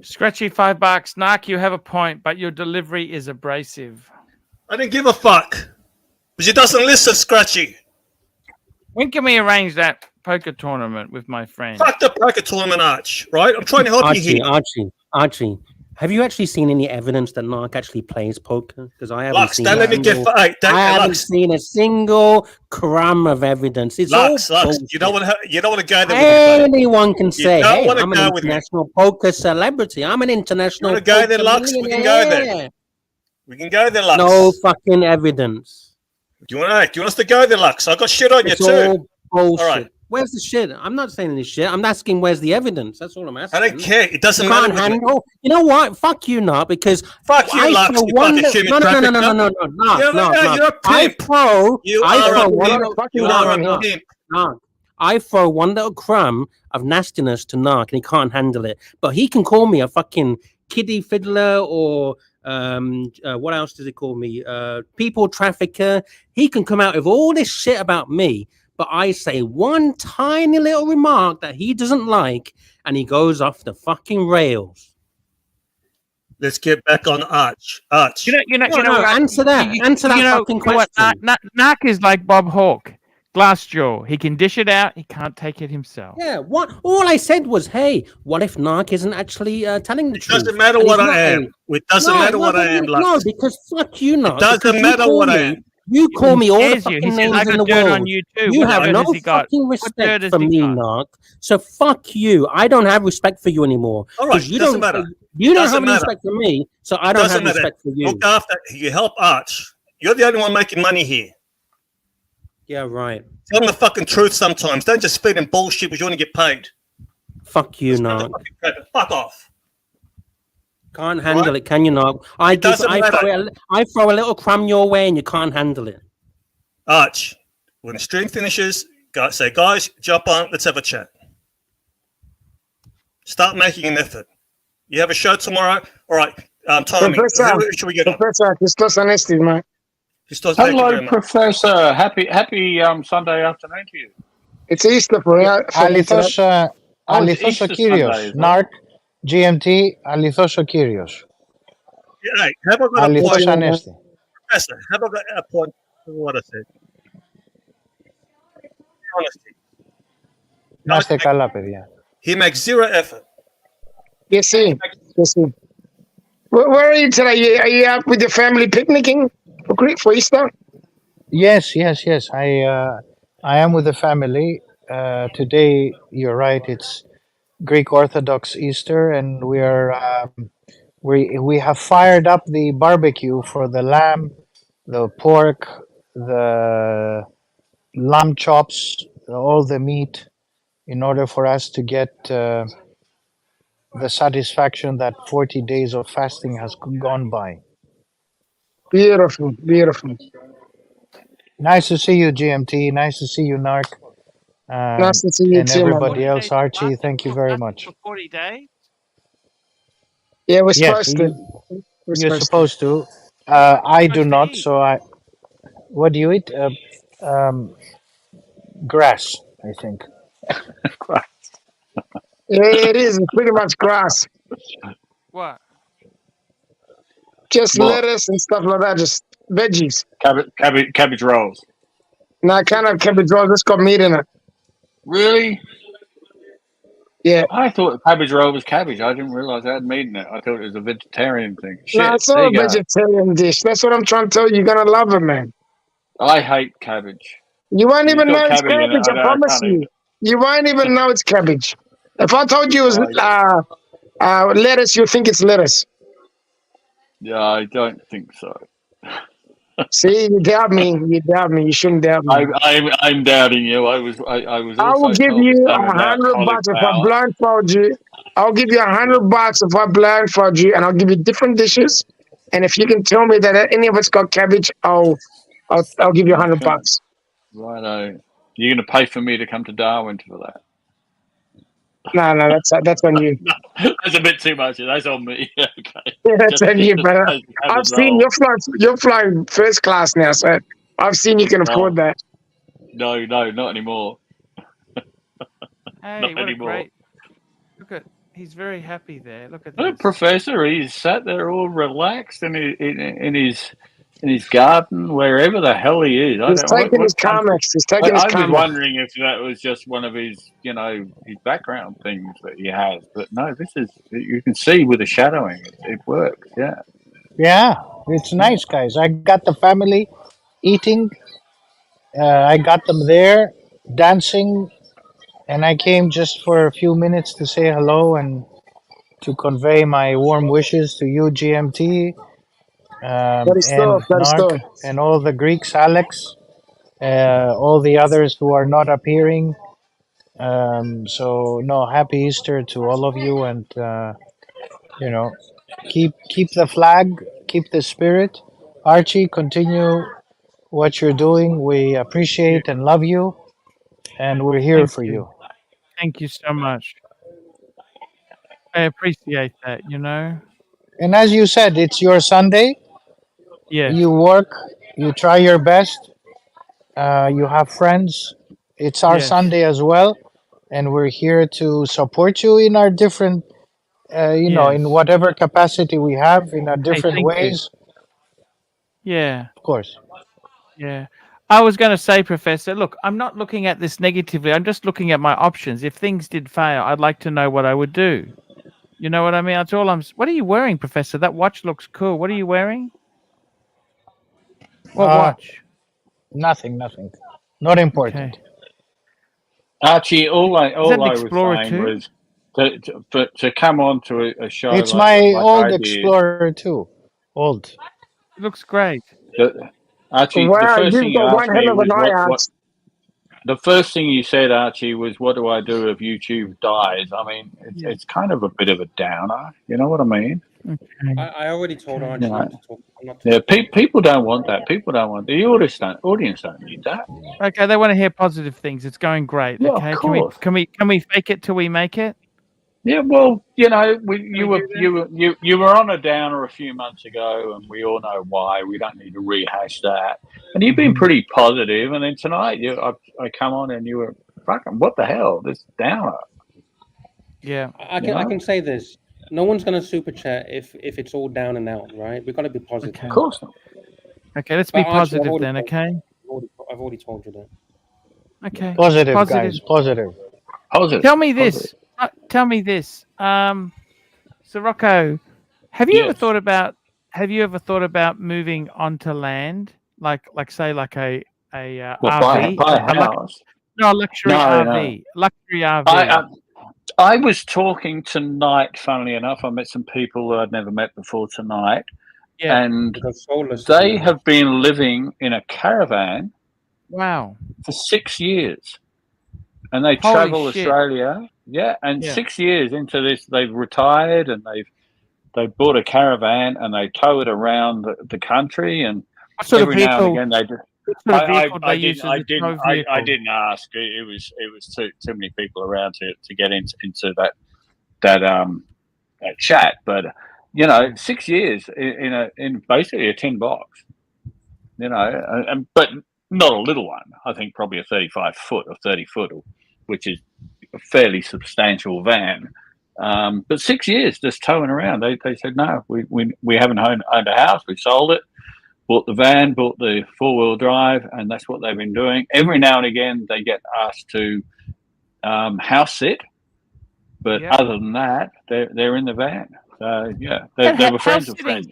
Scratchy, $5. Narc, you have a point, but your delivery is abrasive. I didn't give a fuck. Because he doesn't listen, Scratchy. When can we arrange that poker tournament with my friend? Fuck the poker tournament, Arch, right? I'm trying to help you here. Archie, have you actually seen any evidence that Narc actually plays poker? Because I haven't seen. I haven't seen a single crumb of evidence. It's Lux, all you don't want to go there. Anyone can say, "Hey, I'm an international poker celebrity. I'm an international." You want to go there, Lux? We can go there. We can go there, Lux. No fucking evidence. Do you want us to go there, Lux? I got shit on you too. All bullshit. All right. Where's the shit? I'm not saying any shit. I'm asking where's the evidence. That's all I'm asking. I don't care. It doesn't matter. You know what? Fuck you, not because fuck you, Lux. No. I throw one little crumb of nastiness to Narc and he can't handle it. But he can call me a fucking kiddie fiddler or what else does he call me? People trafficker. He can come out with all this shit about me. But I say one tiny little remark that he doesn't like, and he goes off the fucking rails. Let's get back on Arch. Answer that fucking question. Narc is like Bob Hawke, Glassjaw. He can dish it out. He can't take it himself. Yeah. What? All I said was, hey, what if Narc isn't actually telling the truth? It doesn't matter what I am. It doesn't matter what I am. No, because fuck you, Narc. It doesn't matter what I am. You call me all the fucking names in the world. On you, too. You have no fucking respect for me, Narc. So fuck you. I don't have respect for you anymore. All right, doesn't matter. You don't have any respect for me, so I don't have respect for you. Look after you. Help Arch. You're the only one making money here. Yeah, right. Tell them the fucking truth sometimes. Don't just spit in bullshit because you want to get paid. Fuck you, Narc. Fuck off. Can't handle it, can you not? I throw a little crumb your way and you can't handle it. Arch, when the stream finishes, say, guys, jump on, let's have a chat. Start making an effort. You have a show tomorrow? All right, Tommy, who should we get on? Professor, Christos Anestis, mate. Hello, Professor. Happy Sunday afternoon to you. It's Easter for you. Αληθώς ο κύριος. Narc, GMT, αληθώς ο κύριος. Αληθώς Ανέστη. Professor, have I got a point for what I said? Honesty. Να είστε καλά, παιδιά. He makes zero effort. Yes, sir. Yes, sir. Where are you today? Are you out with your family picnicking for Easter? Yes. I am with the family. Today, you're right, it's Greek Orthodox Easter, and we have fired up the barbecue for the lamb, the pork, the lamb chops, all the meat, in order for us to get the satisfaction that 40 days of fasting has gone by. Beautiful. Nice to see you, GMT. Nice to see you, Narc. Nice to see you and too, everybody else, Archie. Thank you very much. For 40 days? Yeah, we're supposed to. You're supposed to. I do not. So what do you eat? Grass, I think. Yeah, it is. It's pretty much grass. What? Just lettuce and stuff like that. Just veggies. Cabbage rolls. No, I can't have cabbage rolls. It's got meat in it. Really? Yeah. I thought cabbage roll was cabbage. I didn't realize I had meat in it. I thought it was a vegetarian thing. Shit, no, it's not a vegetarian dish. That's what I'm trying to tell you. You're going to love it, man. I hate cabbage. You won't even know it's cabbage, I promise you. You won't even know it's cabbage. If I told you it was lettuce, you'd think it's lettuce. Yeah, I don't think so. See, you doubt me. You doubt me. You shouldn't doubt me. I'm doubting you. I was I will also give told the you same about $100 if I cauliflower. blindfold you. I'll give you $100 if I blindfold you, and I'll give you different dishes. And if you can tell me that any of it's got cabbage, I'll give you $100. Okay. Righto. You're going to pay for me to come to Darwin for that. No, that's on you. No, that's a bit too much. That's on me. Okay. Yeah, that's on you, brother. I've seen you're flying first class now, so I've seen you can afford that. No, not anymore. Hey, Not what anymore. a great! Look at he's very happy there. Look at The this. professor, he's sat there all relaxed in his garden, wherever the hell he is. He's taking his country? Carmex. He's taking his I was Carmex. wondering if that was just one of his, his background things that he has. But no, this is, you can see with the shadowing, it works. Yeah. Yeah, it's nice, guys. I got the family eating. I got them there dancing, and I came just for a few minutes to say hello and to convey my warm wishes to you, GMT, and Narc, and all the Greeks, Alex, all the others who are not appearing. So no, happy Easter to all of you, and you know, keep the flag, keep the spirit. Archie, continue what you're doing. We appreciate and love you, and we're here for you. Thank you so much. I appreciate that. And as you said, it's your Sunday. Yeah. You work, you try your best. You have friends. It's our Sunday as well, and we're here to support you in our different, in whatever capacity we have, in our different thank you. ways. Yeah. Of course. Yeah. I was going to say, Professor, look, I'm not looking at this negatively. I'm just looking at my options. If things did fail, I'd like to know what I would do. You know what I mean? That's all What are you wearing, Professor? That watch looks cool. What are you wearing? What watch? Nothing. Not important. Okay. Archie, all I was Explorer saying too? was to come on to a show It's like my old I did. Explorer too. Old. It looks great. Archie, wow, the first thing you asked me was what. The first thing you said, Archie, was, "What do I do if YouTube dies?" I mean, it's kind of a bit of a downer. You know what I mean? Okay. I already told Archie not to talk. Yeah, people don't want that. People don't want the audience don't need that. Okay, they want to hear positive things. It's going great. Yeah, okay, of course. Can we fake it till we make it? Yeah, well, you were on a downer a few months ago, and we all know why. We don't need to rehash that. And you've been pretty positive, and then tonight I come on and you were fucking what the hell, this downer. Yeah, I can say this. No one's going to super chat if it's all down and out, right? We've got to be positive. Okay. Of course not. Okay, let's be positive then. Okay. I've already told you that. Okay. Positive, guys. Positive. Tell me this. So Rocco, have you ever thought about moving onto land, like say like a RV, buy a house? No, luxury RV. Luxury RV. I was talking tonight. Funnily enough, I met some people that I'd never met before tonight, and they have been living in a caravan. Wow. For 6 years, and they travel Australia. Yeah, and 6 years into this, they've retired and they've bought a caravan and they tow it around the country. And every now and again they do. I didn't ask. It was too many people around to get into that chat. But 6 years in basically a tin box. But not a little one. I think probably a 35 foot or 30 foot, which is a fairly substantial van. But 6 years just towing around. They said no, we haven't owned a house. We sold it. Bought the van, bought the 4-wheel drive, and that's what they've been doing. Every now and again, they get asked to house sit, but other than that, they're in the van. So they were friends of friends.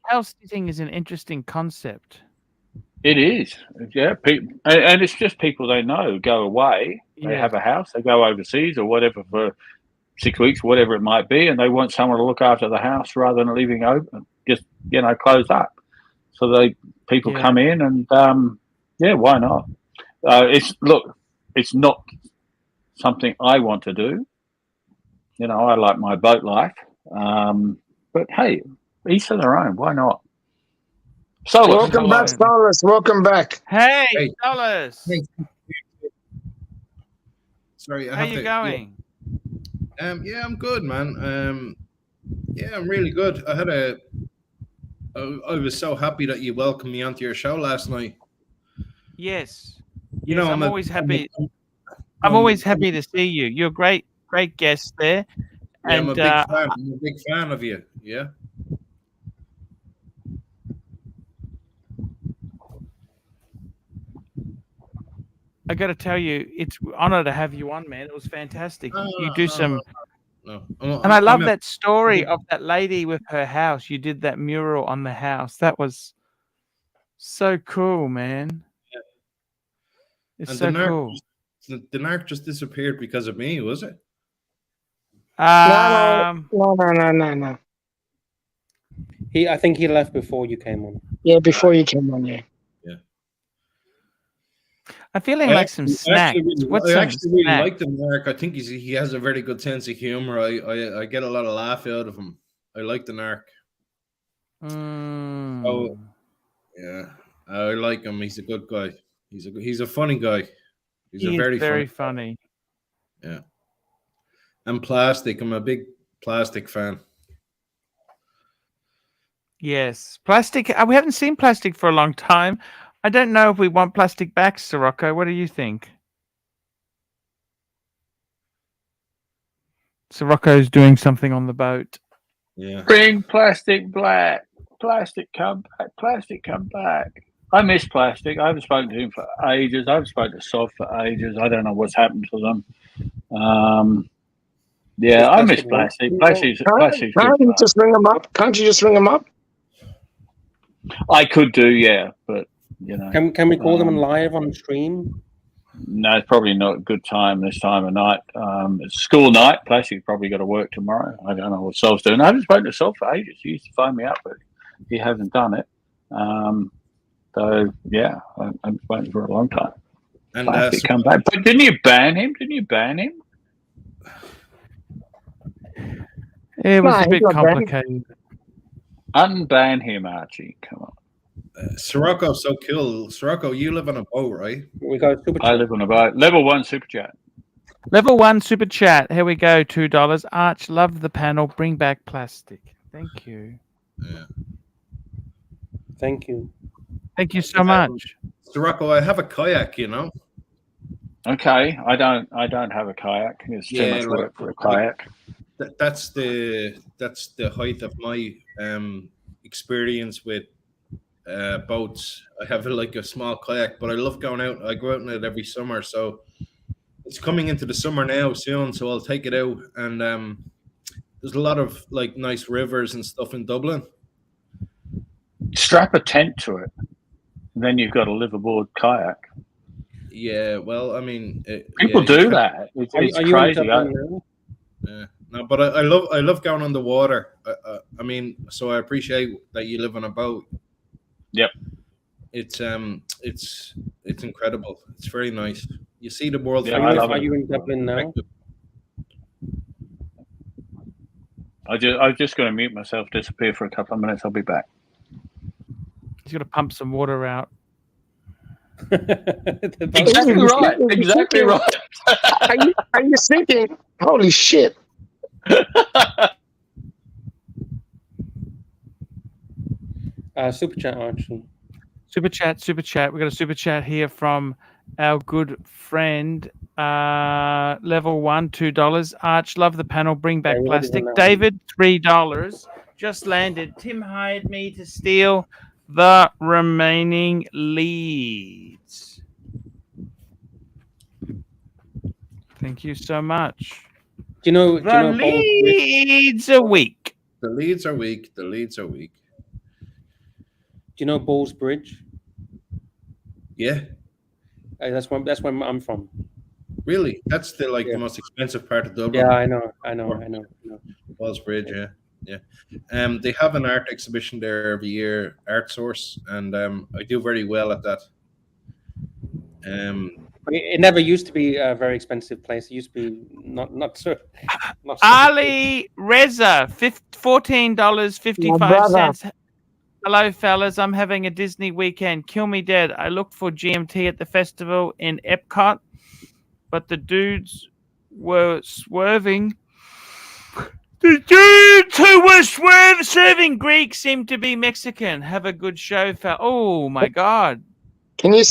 House sitting is an interesting concept. It is, yeah. And it's just people they know go away. They have a house. They go overseas or whatever for 6 weeks, whatever it might be, and they want someone to look after the house rather than leaving open. just closed up. So people come in and why not? It's not something I want to do. I like my boat life, but hey, each to their own. Why not? Solus. Welcome back, Solus. Welcome back. Hey, Solus. Hey. Sorry, how you going? Yeah, I'm good, man. Yeah, I'm really good. I was so happy that you welcomed me onto your show last night. Yes. I'm always happy. I'm always happy to see you. You're a great guest there. Yeah, I'm a big fan. I'm a big fan of you. Yeah. I got to tell you, it's an honor to have you on, man. It was fantastic. You do some. No. And I love that story of that lady with her house. You did that mural on the house. That was so cool, man. Yeah. It's and so cool. The narc just disappeared because of me, was it? No. I think he left before you came on. Yeah, before you came on, yeah. I'm feeling like some snacks. I actually really like the narc. I think he has a very good sense of humor. I get a lot of laugh out of him. I like the narc. Oh, yeah, I like him. He's a good guy. He's a funny guy. He's very funny. Yeah. And Plastic. I'm a big Plastic fan. Yes, Plastic. We haven't seen Plastic for a long time. I don't know if we want Plastic back, Sirocco. What do you think? Sirocco's doing something on the boat. Yeah. Bring Plastic back. Plastic, come back. Plastic, come back. I miss Plastic. I haven't spoken to him for ages. I haven't spoken to Soft for ages. I don't know what's happened to them. I miss Plastic. Plastic's Can't you just ring him up? Can't you just ring him up? I could do, yeah, but Can we call them live on stream? No, it's probably not a good time this time of night. It's school night. Plastic's probably got to work tomorrow. I don't know what Sol's doing. I haven't spoken to Sol for ages. He used to phone me up, but he hasn't done it. So yeah, I'm waiting for a long time. And Plastic come back. But didn't you ban him? It was a bit complicated. Unban him, Archie. Come on. Sirocco's so cool. Sirocco, you live on a boat, right? We got super chat. I live on a boat. Level 1 super chat. Level 1 super chat. Here we go. $2. Arch, love the panel. Bring back Plastic. Thank you. Yeah. Thank you. Thank you so much. Sirocco, I have a kayak, Okay, I don't have a kayak. It's too much work for a kayak. That's the height of my experience with boats. I have a small kayak, but I love going out. I go out in it every summer, so it's coming into the summer now soon, so I'll take it out. And there's a lot of nice rivers and stuff in Dublin. Strap a tent to it, then you've got a liveaboard kayak. Yeah, well, I mean, people do that. It's crazy. Yeah. No, but I love going on the water. I mean, so I appreciate that you live on a boat. Yep. It's incredible. It's very nice. You see the world. Yeah, are you in Dublin now? I'm just going to mute myself, disappear for a couple of minutes. I'll be back. He's got to pump some water out. Exactly right. Exactly right. Are you thinking? Holy shit! Super chat, Archie. Super chat. We got a super chat here from our good friend, level 1, $2. Arch, love the panel. Bring back Plastic. David, $3. Just landed. Tim hired me to steal the remaining leads. Thank you so much. Do you know leads are weak. The leads are weak. The leads are weak. Do you know Bowles Bridge? Yeah. That's where I'm from. Really? That's the the most expensive part of Dublin. Yeah, I know. Bowles Bridge, yeah. Yeah. They have an art exhibition there every year, Art Source, and I do very well at that. But it never used to be a very expensive place. It used to be not so. Not so Ali Reza, $14.55. Hello, fellas. I'm having a Disney weekend. Kill me dead. I looked for GMT at the festival in Epcot, but the dudes were swerving. The dudes who were serving Greek seemed to be Mexican. Have a good show, fella. Oh my God! Can you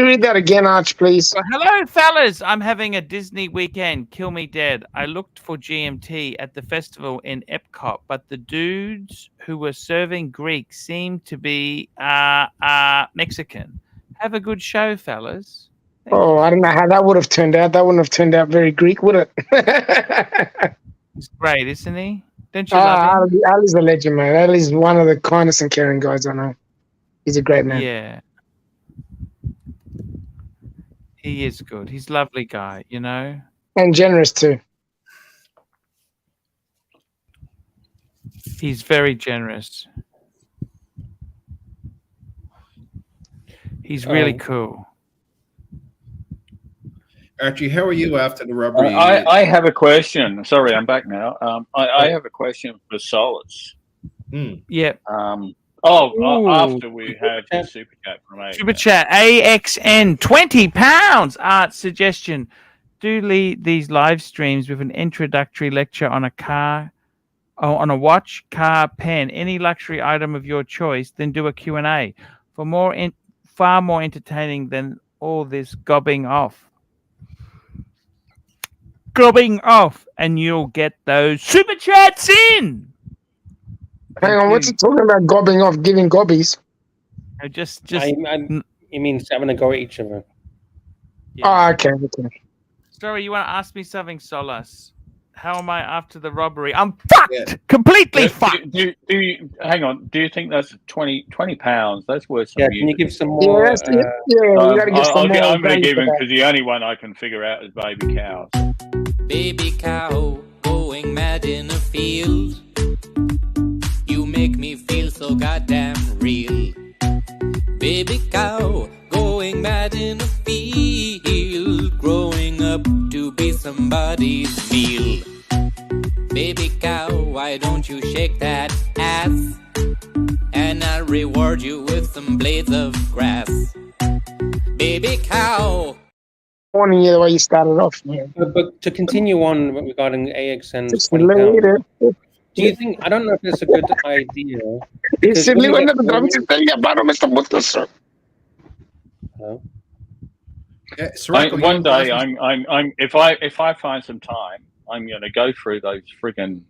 read that again, Arch, please? Well, hello, fellas. I'm having a Disney weekend. Kill me dead. I looked for GMT at the festival in Epcot, but the dudes who were serving Greek seemed to be Mexican. Have a good show, fellas. I don't know how that would have turned out. That wouldn't have turned out very Greek, would it? He's great, isn't he? Don't you love him? Ali's a legend, man. Ali's one of the kindest and caring guys I know. He's a great man. Yeah. He is good. He's a lovely guy, you know? And generous, too. He's very generous. He's really cool. Archie, how are you after the robbery? I have a question. Sorry, I'm back now. I have a question for Solace. Yeah. After we have the super chat from AXN. Super chat AXN, £20. Art suggestion: do lead these live streams with an introductory lecture on a car, on a watch, car, pen, any luxury item of your choice. Then do a Q&A for far more entertaining than all this gobbing off. And you'll get those super chats in. Hang on, what's he talking about? Gobbing off, giving gobbies? He means having a go at each other. Yeah. Oh, okay. Sorry, you want to ask me something, Solace? How am I after the robbery? I'm fucked, completely fucked. Do you, hang on. Do you think that's £20? That's worth some. Yeah, can you give some more? You gotta give some more. I'm going to give him because the only one I can figure out is baby cows. Baby cow going mad in a field. You make me feel so goddamn real. Baby cow going mad in a field. Growing up to be somebody's meal. Baby cow, why don't you shake that ass? And I'll reward you with some blades of grass. Baby cow. Warning you the way you started off, man. But to continue on regarding AXN, Just later. do you think? I don't know if it's a good idea. Hello? Yeah, one day, I'm if I find some time, I'm going to go through those friggin'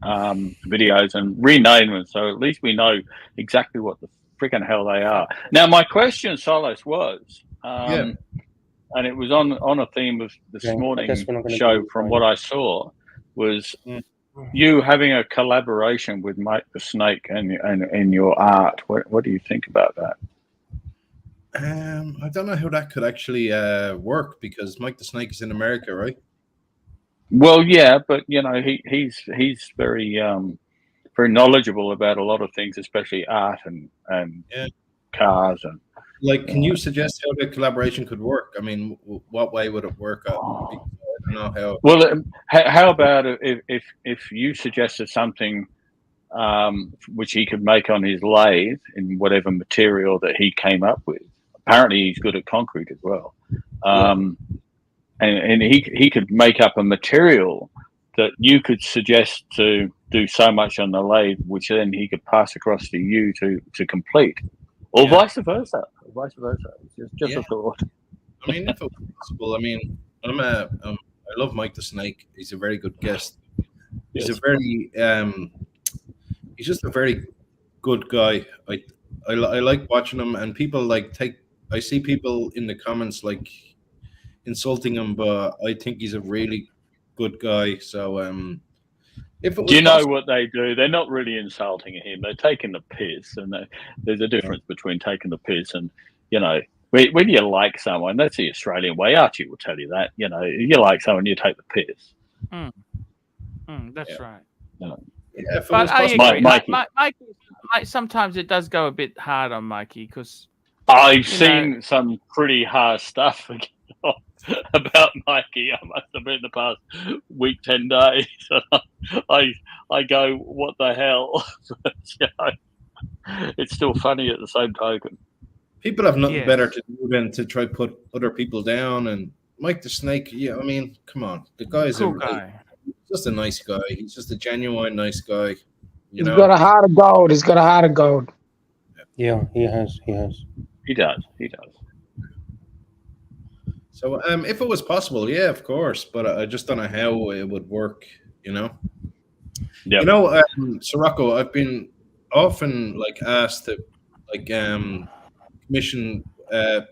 videos and rename them, so at least we know exactly what the friggin' hell they are. Now, my question, Solace, was, and it was on a theme of this morning's show. From what I saw, was you having a collaboration with Mike the Snake and your art. What do you think about that? I don't know how that could actually work, because Mike the Snake is in America, right? Well, yeah, but you know he's very very knowledgeable about a lot of things, especially art and cars and. Like, can you suggest how the collaboration could work? I mean, what way would it work? I don't know how. Well, how about if you suggested something which he could make on his lathe in whatever material that he came up with? Apparently, he's good at concrete as well, and he could make up a material that you could suggest to do so much on the lathe, which then he could pass across to you to complete. Or vice versa. It's just a thought. I mean, if it was possible, I mean, I love Mike the Snake. He's a very good guest. He's he's just a very good guy. I like watching him, and people I see people in the comments like insulting him, but I think he's a really good guy. So do you know what they do? They're not really insulting him. They're taking the piss, and there's a difference between taking the piss and, you know, when you like someone. That's the Australian way. Archie will tell you that. You know, you like someone, you take the piss. That's right. You know. if it But was I possible. agree. Mikey. Mikey, sometimes it does go a bit hard on Mikey because I've seen some pretty harsh stuff about Mikey. I must have been the past week, 10 days. I go, what the hell? But, it's still funny at the same token. People have nothing better to do than to try put other people down. And Mike the Snake, yeah, I mean, come on, the guy's cool guy. He's just a nice guy. He's just a genuine nice guy. He's got a heart of gold. He's got a heart of gold. Yeah, he has. He has. He does. He does. So, if it was possible, yeah, of course. But I just don't know how it would work. Yeah. You know, Sirocco, I've been often asked to commission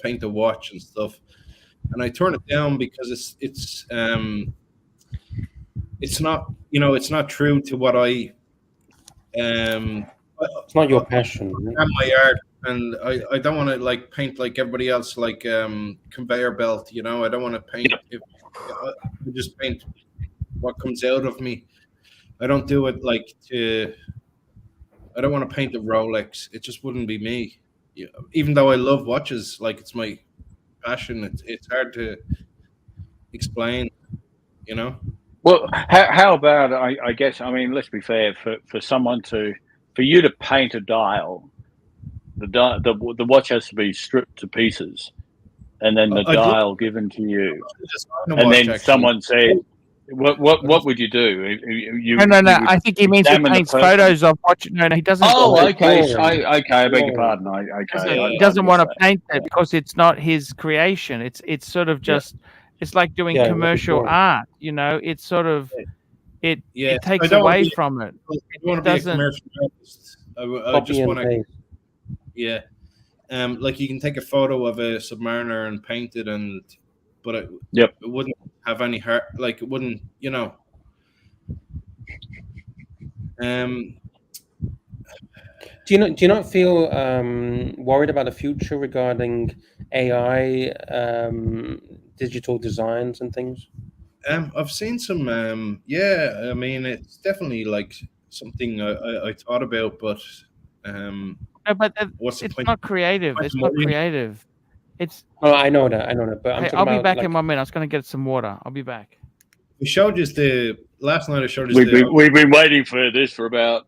paint a watch and stuff, and I turn it down because it's not, it's not true to what I it's not your passion. And my art, and I don't want to paint like everybody else, conveyor belt. I don't want to paint. I just paint what comes out of me. I don't do it I don't want to paint a Rolex. It just wouldn't be me. Even though I love watches, it's my passion. It's hard to explain. Well, how about I guess, I mean, let's be fair, for you to paint a dial, the watch has to be stripped to pieces, and then the dial given to you, and then someone said, "What would you do?" No. I think he means he paints photos of watch. No, he doesn't. Oh, okay. I beg your pardon. He doesn't want to paint it because it's not his creation. It's sort of just. It's like doing commercial art. It's sort of it takes away from it. I don't want to be a commercial artist. I just want to. Yeah, you can take a photo of a Submariner and paint it, but it wouldn't have any heart. It wouldn't, Do you not feel worried about the future regarding AI, digital designs and things? I've seen some. I mean, it's definitely something I thought about, but no, but it's not creative. It's not creative. It's. Oh, I know that. But I'll be back in 1 minute. I was going to get some water. I'll be back. We showed you last night. I showed you. We've been waiting for this for about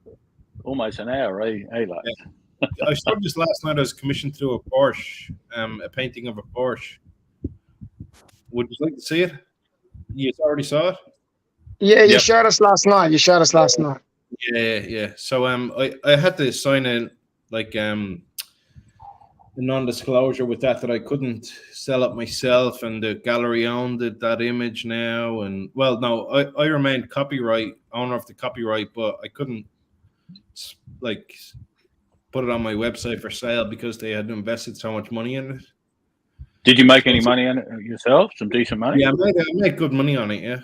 almost an hour, eh? I showed this last night. I was commissioned through a Porsche, a painting of a Porsche. Would you like to see it? You already saw it? Yeah, you showed us last night. Yeah. So I had to sign a non-disclosure with that I couldn't sell it myself, and the gallery owned that image now. And well, no, I remained owner of the copyright, but I couldn't put it on my website for sale because they had invested so much money in it. Did you make any money on it yourself? Some decent money? Yeah, I made good money on it. Yeah.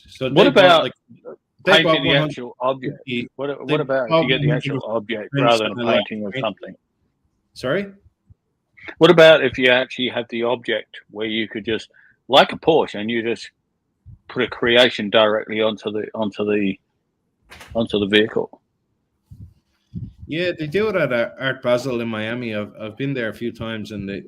So what about painting the actual object? What about if you get the actual object rather than a painting of something? Sorry? What about if you actually had the object where you could just, like a Porsche, and you just put a creation directly onto the vehicle? Yeah, they do it at Art Basel in Miami. I've been there a few times, and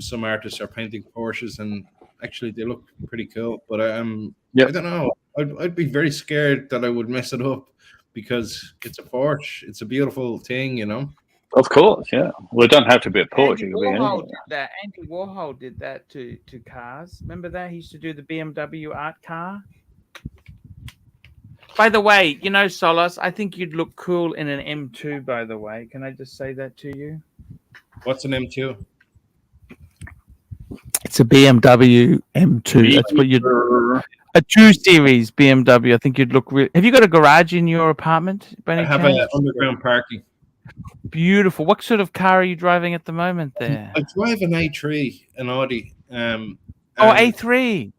some artists are painting Porsches, and actually they look pretty cool. But I don't know. I'd be very scared that I would mess it up because it's a Porsche. It's a beautiful thing, Of course, yeah. Well, it doesn't have to be a Porsche. Andy Warhol did that to cars. Remember that? He used to do the BMW art car. By the way, Solas, I think you'd look cool in an M2, by the way. Can I just say that to you? What's an M2? It's a BMW M2. That's what you'd... A 2 Series BMW. I think you'd look... Have you got a garage in your apartment? I have an underground parking. Beautiful. What sort of car are you driving at the moment there? I drive an A3, an Audi. A3.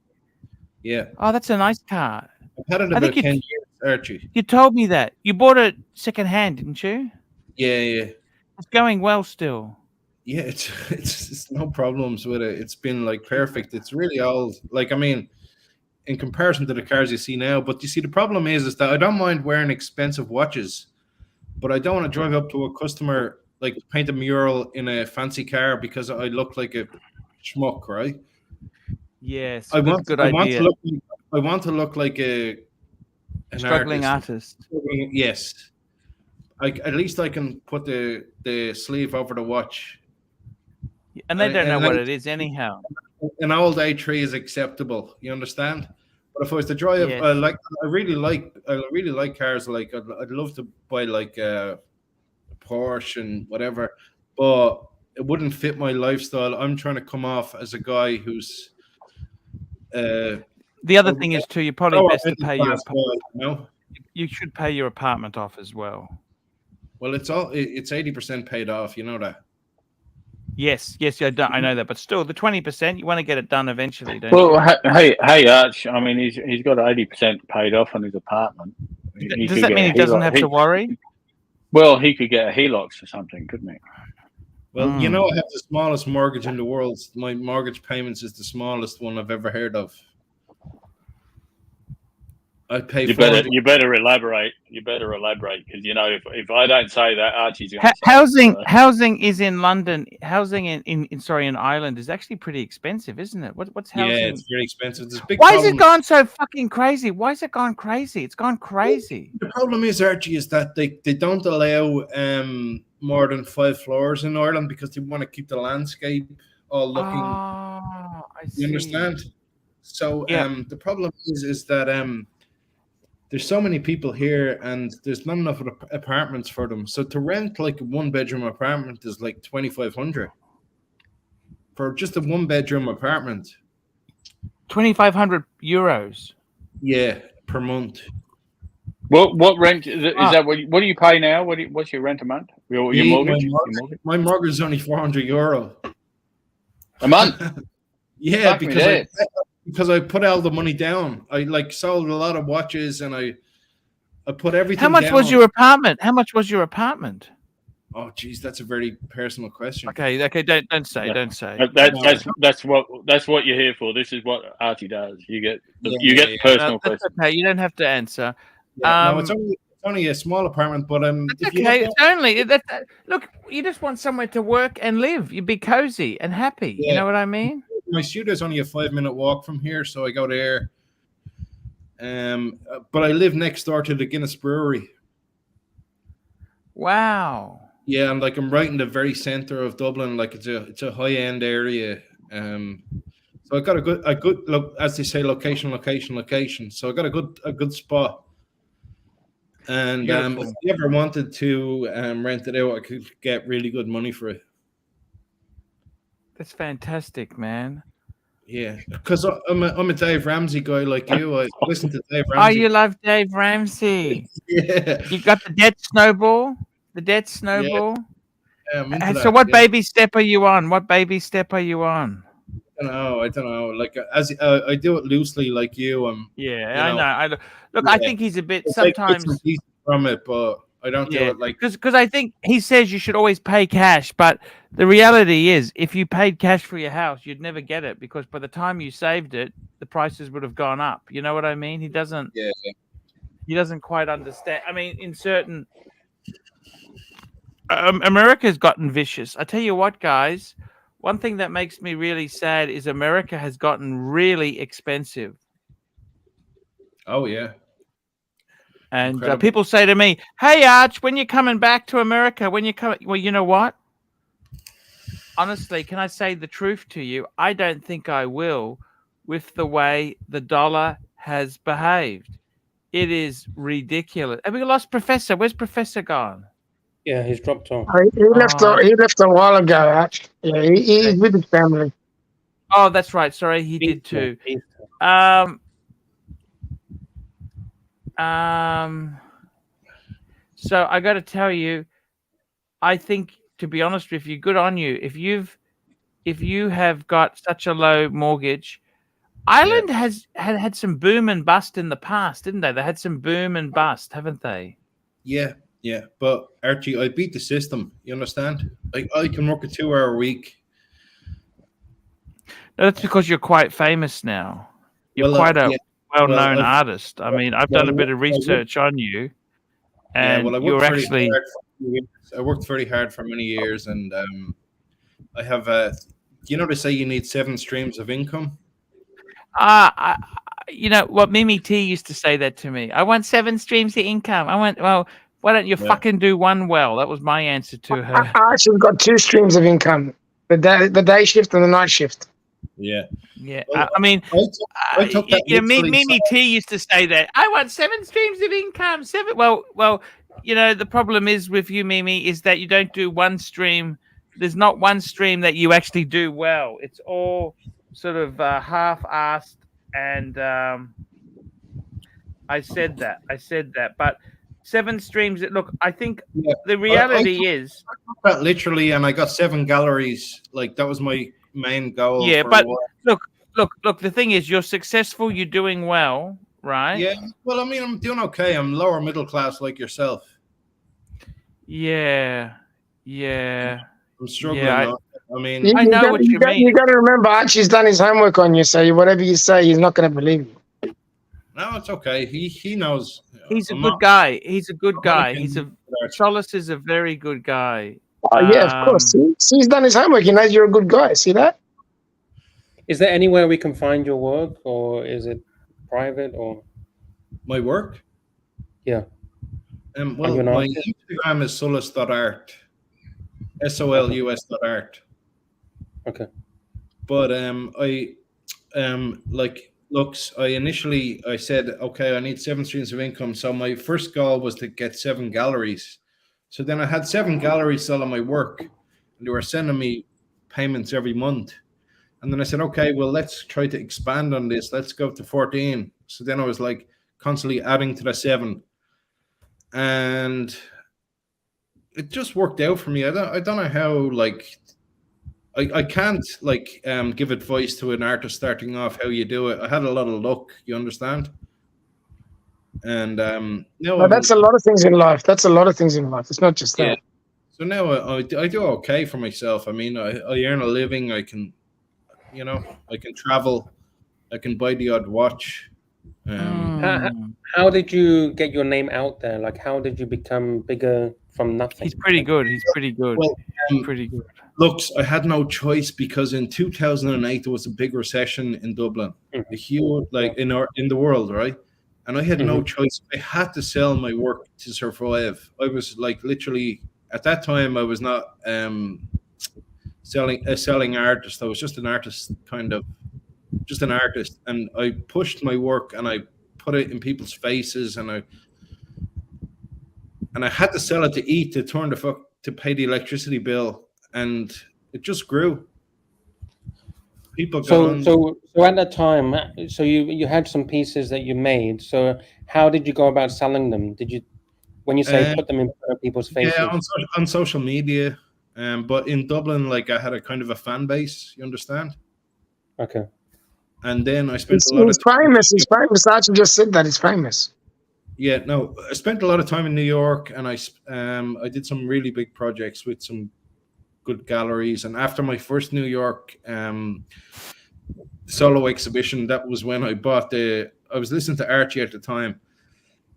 Yeah. Oh, that's a nice car. I've had it about 10 years, Archie. You told me that. You bought it second hand, didn't you? Yeah. It's going well still. Yeah, it's no problems with it. It's been perfect. It's really old. I mean, in comparison to the cars you see now. But you see, the problem is that I don't mind wearing expensive watches, but I don't want to drive up to a customer, like paint a mural in a fancy car because I look like a schmuck, right? Yes, I want to look like an struggling artist. Yes. At least I can put the sleeve over the watch. And they don't know what it is anyhow. An old A3 is acceptable. You understand? But if I was to drive, Yes. I really like cars. Like I'd love to buy like a Porsche and whatever, but it wouldn't fit my lifestyle. I'm trying to come off as a guy who's. The other thing is too, you're probably best to pay your. No, you should pay your apartment off as well. Well, it's 80% paid off. You know that. Yes, I know that, but still, the 20% you want to get it done eventually, don't Well, you? hey, Arch. I mean, he's got 80% paid off on his apartment. Does that mean he doesn't have to worry? Well, he could get a HELOC or something, couldn't he? Well, you know, I have the smallest mortgage in the world. My mortgage payments is the smallest one I've ever heard of. I pay. You better elaborate. You better elaborate, because you know if I don't say that, Archie's going to housing is in London. Housing in Ireland is actually pretty expensive, isn't it? What's housing? Yeah, it's very expensive. There's big. Why has it gone so fucking crazy? Why has it gone crazy? It's gone crazy. The problem is, Archie, is that they don't allow more than 5 floors in Ireland because they want to keep the landscape all looking. Oh, I see. You understand? So the problem is that there's so many people here and there's not enough apartments for them. So to rent like a 1-bedroom apartment is like 2,500 for just a 1-bedroom apartment. 2,500 euros. Yeah, per month. What rent is that? What do you pay now? What's your rent a month? Your mortgage? My mortgage is only €400 a month. Yeah, because I put all the money down. I sold a lot of watches and I put everything. How much was your apartment? Oh, geez, that's a very personal question. Okay, don't say. That's what you're here for. This is what Archie does. You get personal questions. Okay, you don't have to answer. No, it's only a small apartment, but It's okay. It's only look. You just want somewhere to work and live. You'd be cozy and happy. Yeah. You know what I mean? My studio's only a 5-minute walk from here, so I go there. But I live next door to the Guinness Brewery. Wow. Yeah, and I'm right in the very center of Dublin. Like it's a high end area. So I got a good look, as they say, location. So I got a good spot. And if you ever wanted to rent it out, I could get really good money for it. That's fantastic, man. Yeah, because I'm a Dave Ramsey guy like you. I listen to Dave Ramsey. Oh, you love Dave Ramsey. Yeah. You got the debt snowball? Yeah, I'm into that, so what baby step are you on? I don't know. Like I do it loosely, like you. I know. I think he's a bit sometimes from it, but I don't do it like because I think he says you should always pay cash, but the reality is, if you paid cash for your house, you'd never get it because by the time you saved it, the prices would have gone up. You know what I mean? He doesn't. Yeah. He doesn't quite understand. I mean, in certain. America's gotten vicious. I tell you what, guys. One thing that makes me really sad is America has gotten really expensive. Oh, yeah. And people say to me, "Hey, Arch, when you're coming back to America? When you come?" Well, you know what? Honestly, can I say the truth to you? I don't think I will, with the way the dollar has behaved. It is ridiculous. Have we lost Professor? Where's Professor gone? Yeah, he's dropped off. He left a while ago, Arch. Yeah, he's with his family. Oh, that's right. Sorry, he did too. So I got to tell you, I think, to be honest with you, good on you. If you have got such a low mortgage, Ireland has had some boom and bust in the past, didn't they? They had some boom and bust, haven't they? Yeah. But Archie, I beat the system. You understand? Like I can work a 2-hour week. No, that's because you're quite famous now. You're well-known artist. I mean, I've done a bit of research on you, and you're actually. I worked very hard for many years, and I have. You know, they say you need 7 streams of income. You know what, Mimi T used to say that to me. I want 7 streams of income. I went, well, why don't you fucking do one well? That was my answer to her. I actually got 2 streams of income: the day shift and the night shift. Yeah. Well, I mean, Mimi T used to say that. I want 7 streams of income. 7. Well, you know, the problem is with you, Mimi, is that you don't do one stream. There's not one stream that you actually do well. It's all sort of half-assed, and I said that. But 7 streams. Look, I think the reality is that literally, and I got 7 galleries. Like that was my main goal. Yeah, but look. The thing is, you're successful. You're doing well, right? Yeah. Well, I mean, I'm doing okay. I'm lower middle class, like yourself. Yeah. I'm struggling. Yeah, I mean, I know what you mean. You got to remember, Archie's done his homework on you, so whatever you say, he's not going to believe you. No, it's okay. He knows. He's a good guy. He's a good guy. Solis is a very good guy. Oh, yeah, of course. He's done his homework. He knows you're a good guy. See that? Is there anywhere we can find your work, or is it private, or my work? Yeah. Well, my Instagram is solus.art. SOLUS.art. Okay. But I said, okay, I need 7 streams of income. So my first goal was to get 7 galleries. So then I had 7 galleries selling my work, and they were sending me payments every month. And then I said, okay, well, let's try to expand on this. Let's go to 14. So then I was like constantly adding to the 7. And it just worked out for me. I don't know how, like, I can't like give advice to an artist starting off how you do it. I had a lot of luck, you understand? And that's a lot of things in life. It's not just that. So now I do okay for myself. I mean, I earn a living. I can travel. I can buy the odd watch. How did you get your name out there? Like, how did you become bigger from nothing? He's pretty good. Well, pretty good. Look, I had no choice because in 2008 there was a big recession in Dublin, a huge, like in the world, right? And I had no choice. I had to sell my work to survive. I was like literally at that time. I was not selling artist. I was just an artist, just an artist, and I pushed my work and I put it in people's faces, and I had to sell it to eat, to pay the electricity bill, and it just grew. People so at that time, so you had some pieces that you made. So how did you go about selling them? Did you, when you say put them in people's faces? Yeah, on social media. But in Dublin, like I had a kind of a fan base. You understand? Okay. And then I spent a lot of time. He's famous. Archie just said that he's famous. Yeah, no, I spent a lot of time in New York, and I did some really big projects with some good galleries. And after my first New York solo exhibition, that was when I was listening to Archie at the time,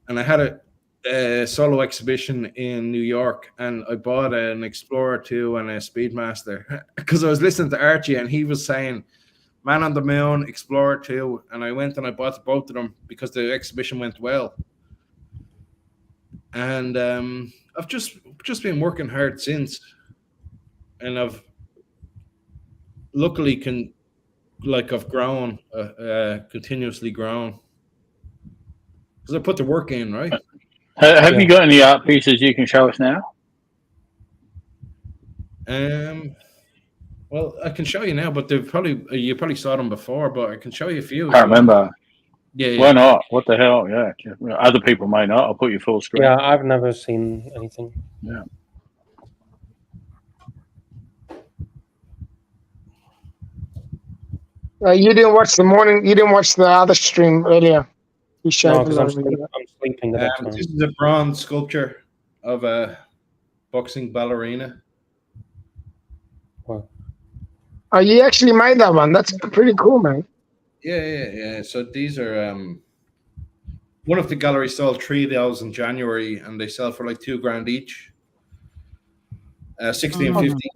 and I had a solo exhibition in New York, and I bought an Explorer 2 and a Speedmaster because I was listening to Archie, and he was saying Man on the Moon, Explorer 2, and I went and I bought both of them because the exhibition went well. And I've just been working hard since, and I've luckily I've grown, continuously grown because I put the work in, right? Have you got any art pieces you can show us now? Well, I can show you now, but you probably saw them before, but I can show you a few. I can't remember. Yeah. Why not? What the hell? Yeah. Other people may not. I'll put you full screen. Yeah, I've never seen anything. Yeah. You didn't watch the other stream earlier. You showed because I'm sleeping at that time. This is a bronze sculpture of a boxing ballerina. Wow. Oh, you actually made that one. That's pretty cool, man. Yeah. So these are one of the galleries sold 3 of those in January, and they sell for like $2,000 each. 1650.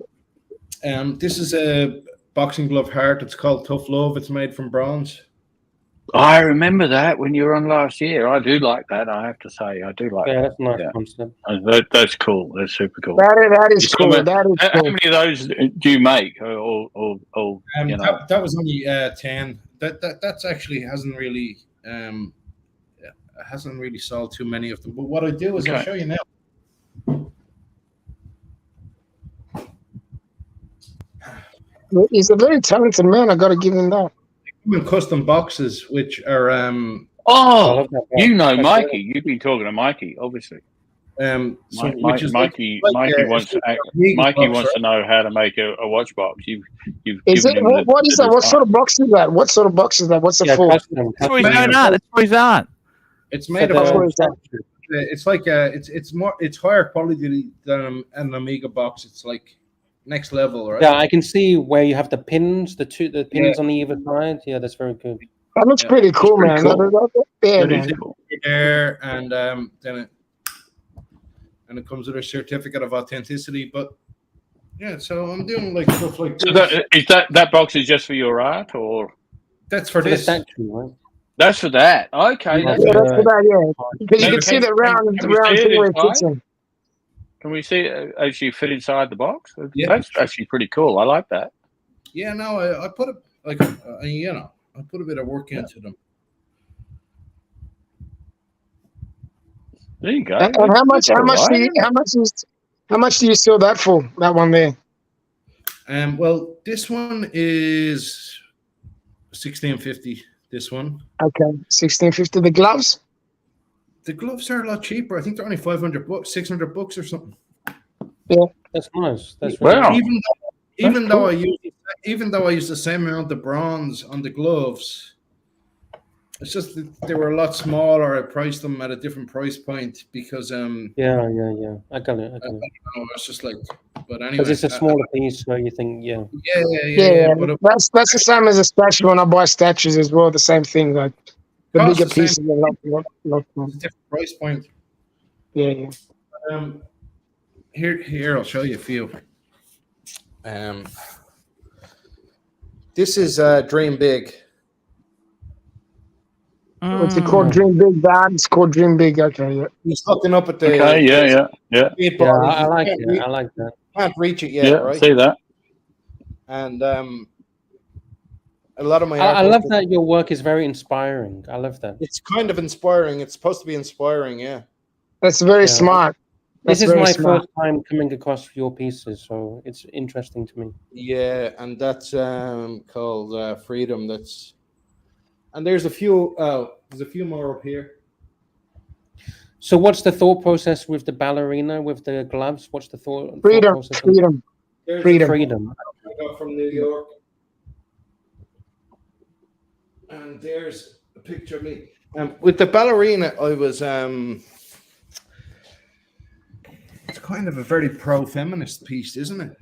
This is a boxing glove heart. It's called Tough Love. It's made from bronze. I remember that when you were on last year. I do like that. I have to say, I do like that. That's nice concept. That's cool. That's super cool. That is cool. How many of those do you make? Or you know? That was only 10. That's actually hasn't really sold too many of them. But what I do is I'll show you now. He's a very talented man. I got to give him that. In custom boxes, which are you know Mikey. You've been talking to Mikey, obviously. Mikey wants to know how to make a watch box. What is that? What sort of box is that? What sort of box is that? What's it for? That's what he's on. That's what he's on. It's made of. It's like it's higher quality than an Amiga box. It's like next level, right? Yeah, I can see where you have the pins, the pins on either side. Yeah, that's very good. That looks pretty cool, man. There, and then it comes with a certificate of authenticity. But yeah, so I'm doing like stuff like this. So that box is just for your art, or that's for this? Right? That's for that. Okay, that's for that. Yeah, because you can see the round thing where it fits in. Can we see it actually fit inside the box? Yeah. That's actually pretty cool. I like that. Yeah, no, I put it like I put a bit of work into them. There you go. And how much do you sell that for? That one there. Well, this one is $16.50. This one. Okay, $16.50. The gloves. The gloves are a lot cheaper. I think they're only $500, $600 or something. Yeah, that's nice. That's wow. Even though I use the same amount of bronze on the gloves, it's just that they were a lot smaller. I priced them at a different price point because yeah. I got it. It's just like, but anyway, because it's a smaller piece, so you think, yeah. That's the same as a statue. When I buy statues as well, the same thing. Like the bigger pieces are lot different price point. Yeah. Here, I'll show you a few. This is Dream Big. What's it called? Dream Big. It's called Dream Big. Okay, yeah. He's looking up at the. Okay, yeah. I like it. I like that. Can't reach it yet, right? See that. And a lot of my. I love that your work is very inspiring. I love that. It's kind of inspiring. It's supposed to be inspiring, yeah. That's very smart. This is my first time coming across your pieces, so it's interesting to me. Yeah, and that's called Freedom. And there's a few. There's a few more up here. So, what's the thought process with the ballerina with the gloves? What's the thought process? Freedom. I got from New York. And there's a picture of me. With the ballerina, I was it's kind of a very pro-feminist piece, isn't it?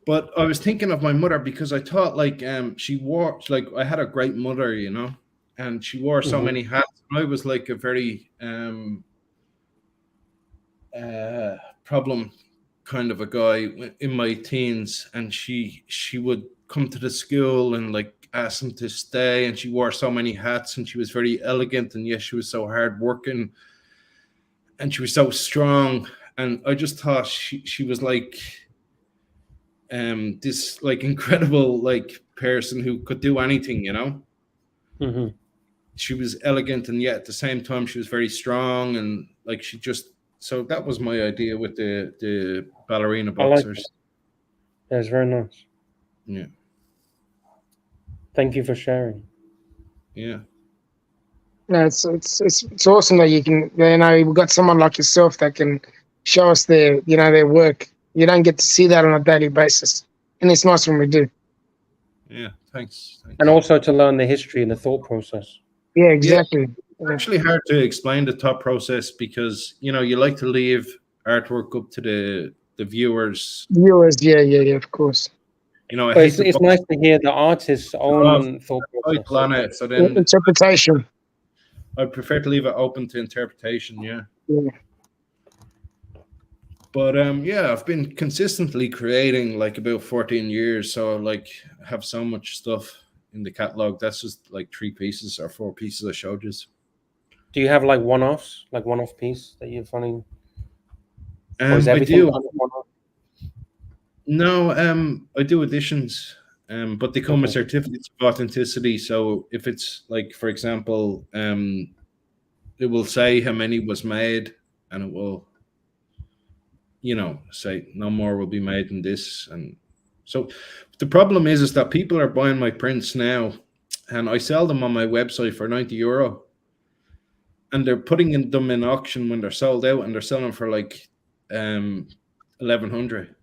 But I was thinking of my mother because I thought like she wore like I had a great mother, you know, and she wore so many hats. I was like a very problem kind of a guy in my teens, and she would come to the school and like ask them to stay, and she wore so many hats, and she was very elegant, and yes, she was so hard working, and she was so strong, and I just thought she was like this like incredible like person who could do anything, you know. She was elegant, and yet at the same time she was very strong, and like she just, so that was my idea with the ballerina boxers. That's very nice. Yeah. Thank you for sharing. Yeah. No, it's awesome that you can, you know, we've got someone like yourself that can show us their work. You don't get to see that on a daily basis, and it's nice when we do. Yeah, thanks. And also to learn the history and the thought process. Yeah, exactly. It's actually hard to explain the thought process because, you know, you like to leave artwork up to the viewers. Yeah, of course. You know, I But hate it's nice to hear the artist's own thought process. on it. So then Interpretation. I prefer to leave it open to interpretation. Yeah. Yeah. But yeah, I've been consistently creating like about 14 years. So like I have so much stuff in the catalog. That's just like 3 pieces or 4 pieces I showed you. Do you have like one-offs, like one-off piece that you're finding? I do. No, I do editions, but they come with certificates of authenticity. So if it's like, for example, it will say how many was made, and it will, you know, say no more will be made in this. And so the problem is that people are buying my prints now, and I sell them on my website for €90, and they're putting them in auction when they're sold out, and they're selling for like 1,100.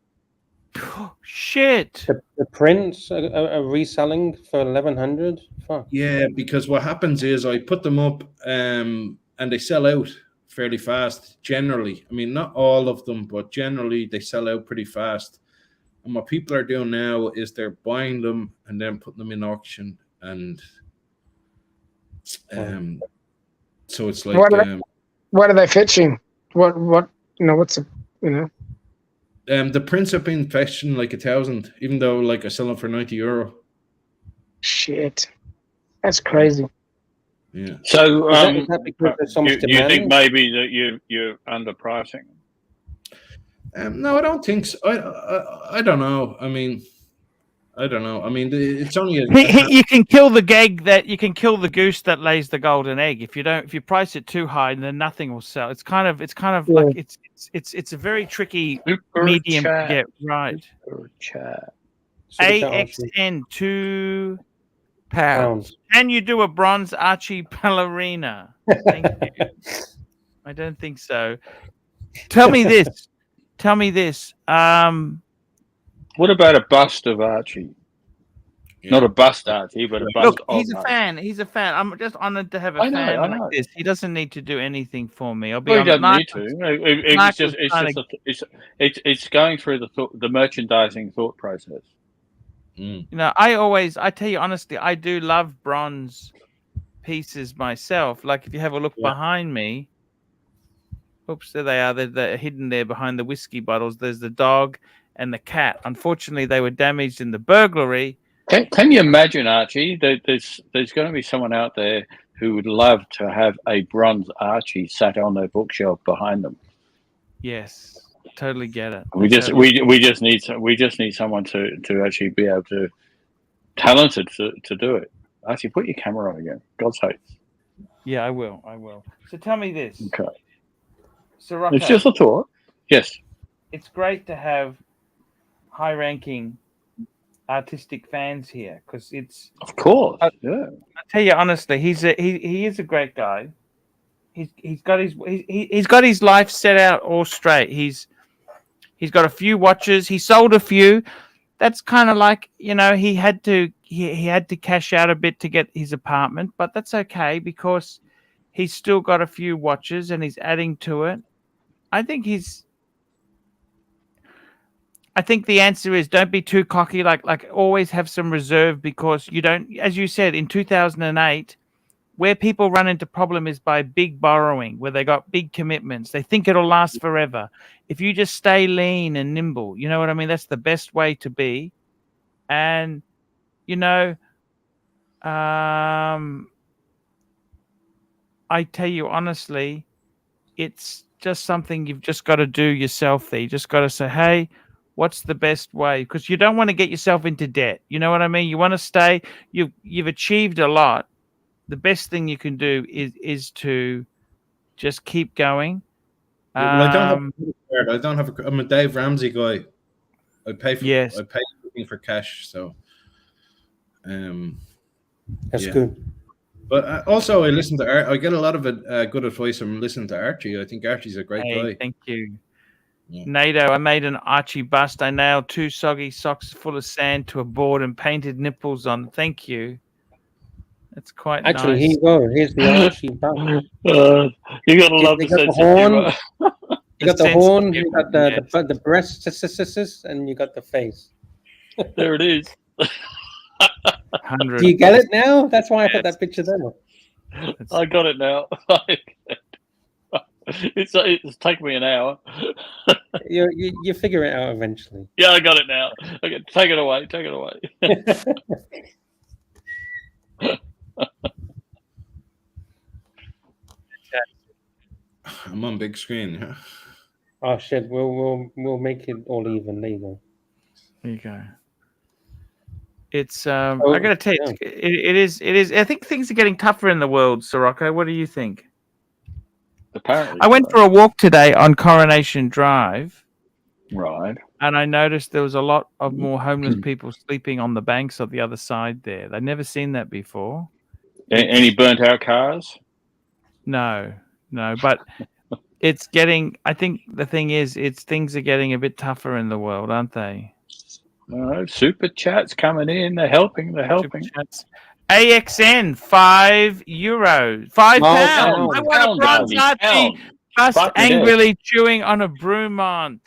Shit. The prints are reselling for 1,100. Fuck. Yeah, because what happens is I put them up, and they sell out fairly fast. Generally, I mean, not all of them, but generally they sell out pretty fast. And what people are doing now is they're buying them and then putting them in auction, and so it's like what are they fetching? What you know? What's the prints have been fetching like 1,000, even though like I sell them for €90. Shit, that's crazy. Yeah. So is that because there's so much you demand? think maybe that you're underpricing? No, I don't think so. I don't know. I mean, I don't know. I mean, it's only you can kill the goose that lays the golden egg. If you price it too high, then nothing will sell. It's kind of like it's a very tricky medium to get right. AXN £2. Can you do a bronze Archie ballerina? Thank you. I don't think so. Tell me this. What about a bust of Archie? Yeah. Not a bust Archie, but a bust. Look, of he's a fan. He's a fan. I'm just honored to have a fan like this. He doesn't need to do anything for me. I'll be honest. He doesn't need to. It's going through the merchandising thought process. You know, I tell you honestly, I do love bronze pieces myself. Like if you have a look behind me, oops, there they are. They're hidden there behind the whiskey bottles. There's the dog and the cat. Unfortunately, they were damaged in the burglary. Can you imagine, Archie? There's going to be someone out there who would love to have a bronze Archie sat on their bookshelf behind them. Yes, totally get it. We just need someone to actually be able to talented to do it. Archie, put your camera on again. God's sake. Yeah, I will. So tell me this. Okay. So Rocco, it's just a thought. Yes. It's great to have high-ranking artistic fans here because it's. Of course. Yeah. I tell you honestly, he is a great guy. He's got his life set out all straight. He's got a few watches. He sold a few. That's kind of like, you know, he had to cash out a bit to get his apartment, but that's okay because he's still got a few watches and he's adding to it. I think the answer is don't be too cocky. Like always have some reserve because you don't, as you said, in 2008, where people run into problem is by big borrowing, where they got big commitments. They think it'll last forever. If you just stay lean and nimble, you know what I mean? That's the best way to be. And, you know, I tell you honestly, it's just something you've just got to do yourself there. You just got to say, hey, what's the best way? Because you don't want to get yourself into debt. You know what I mean? You want to stay. You've achieved a lot. The best thing you can do is to just keep going. Well, I don't have I'm a Dave Ramsey guy. I pay everything for cash, so that's good. But also, I listen to I get a lot of good advice from listening to Archie. I think Archie's a great guy. Thank you. Yeah. NATO, I made an Archie bust. I nailed 2 soggy socks full of sand to a board and painted nipples on. Thank you. That's quite actually nice. Here you go. Here's the Archie bust. You gotta love the sense of humor. You got the horn. You got the breasts, and you got the face. There it is. 100. Do you get it now? That's why I put that picture there. I got it now. It's taken me an hour. You figure it out eventually. Yeah, I got it now. Okay, take it away. Take it away. I'm on big screen. Yeah. Oh shit! We'll make it all even. There you go. There you go. It's I gotta tell you, it is. I think things are getting tougher in the world, Sirocco. What do you think? Apparently, I went for a walk today on Coronation Drive, right, and I noticed there was a lot of more homeless people sleeping on the banks of the other side there. They'd never seen that before. Any burnt out cars? No, but it's getting. I think the thing is, things are getting a bit tougher in the world, aren't they? Super chats coming in. They're helping. AXN, €5, £5. I want a bronze Archie bust angrily chewing on a Brumont.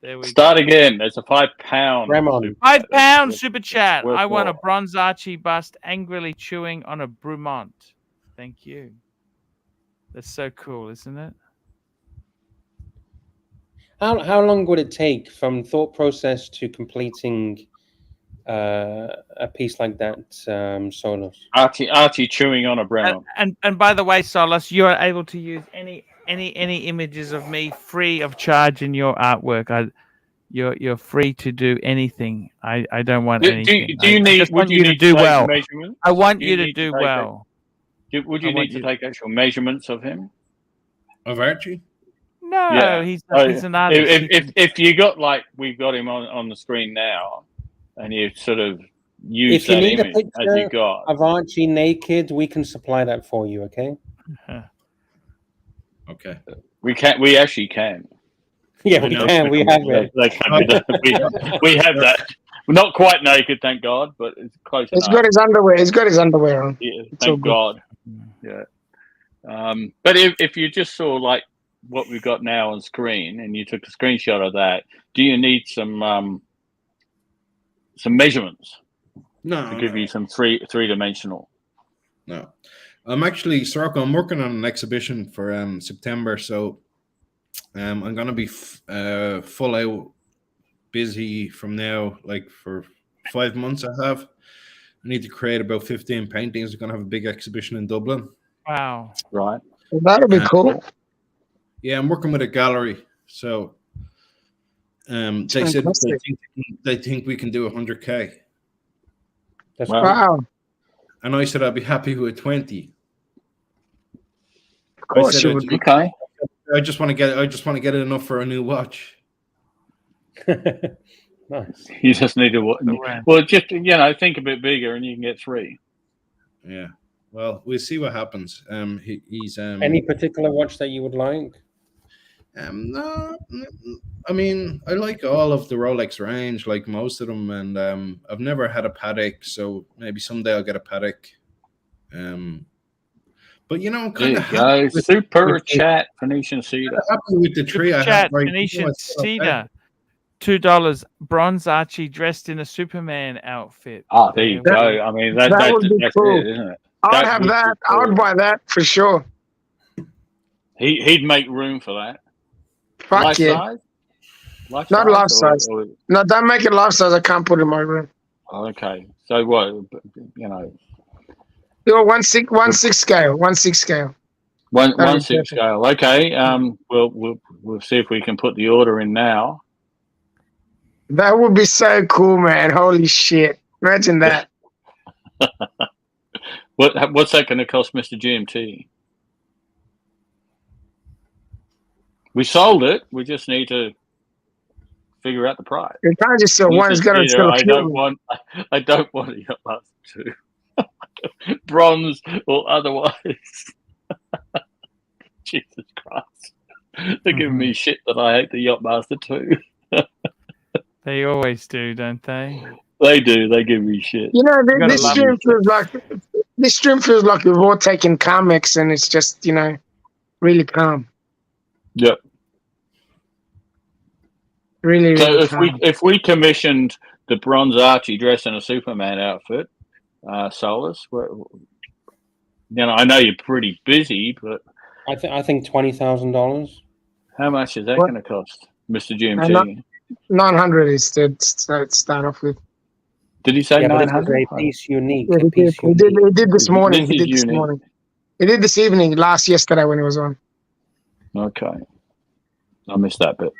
There we Start go. again. There's a £5. £5 super chat. I want a bronze Archie bust angrily chewing on a Brumont. Thank you. That's so cool, isn't it? How long would it take from thought process to completing a piece like that, Solus? Archie chewing on a brown. And by the way, Solus, you are able to use any images of me free of charge in your artwork. You're free to do anything. I don't want anything. Do you need? I just want you to do well. I want you to do well. Would you need to take actual measurements of him? Of Archie? No, Yeah. he's an artist. If you got we've got him on the screen now, and you sort of use if you that need image a picture as you got of Archie naked, we can supply that for you. Okay. Okay. We actually can. Yeah, we can. We have it. We have that. We're not quite naked, thank God, but it's close enough. He's got his underwear. He's got his underwear on. Yeah, thank God. Yeah. But if you just saw what we've got now on screen, and you took a screenshot of that, do you need some measurements? No. To give you some three-dimensional. No. I'm actually, Sirocco, I'm working on an exhibition for September, so I'm gonna be full out busy from now, for 5 months. I need to create about 15 paintings. We're gonna have a big exhibition in Dublin. Wow. Right. Well, that'll be cool. Yeah, I'm working with a gallery, so they said they think we can do 100K. That's wow. And I said I'd be happy with 20. Of course you would. Okay. I just want to get it enough for a new watch. Nice. You just need to just think a bit bigger, and you can get 3. Yeah. Well, we'll see what happens. He's any particular watch that you would like? No, I mean, I like all of the Rolex range, like most of them, and I've never had a Patek, so maybe someday I'll get a Patek. But I'm kind of happy with Super chat, Phoenician Cedar. Happy with the tree I have right Phoenician Cedar. $2 bronze Archie dressed in a Superman outfit. Oh, there you go. I mean, that's cool. It, isn't it? I'd have that. Cool. I would buy that for sure. He'd make room for that. Fuck life yeah. Size? Life Not size life size. No, don't make it life size. I can't put it in my room. Okay. So what? You're 1/6 scale. 1/6 scale. 1/6 scale. Okay. We'll see if we can put the order in now. That would be so cool, man. Holy shit. Imagine that. What's that going to cost, Mr. GMT? We sold it. We just need to figure out the price. You can't just sell one. It's got to sell a few. I don't want a Yachtmaster 2. Bronze or otherwise. Jesus Christ. They're giving me shit that I hate the Yachtmaster 2. They always do, don't they? They do. They give me shit. This stream feels like we've all taken Carmex, and it's just really calm. Yep. Really. So really if we commissioned the bronze Archie dressed in a Superman outfit, Solus? I know you're pretty busy, but I think $20,000. how much is that What? going to cost, Mr. GMT? 900 is to start off with. Did he say Yeah, but this is 900? a piece unique. Yeah, A piece he did. unique. He did this morning. This He is did this unique. morning. He did this evening. Yesterday when he was on. Okay, I missed that bit.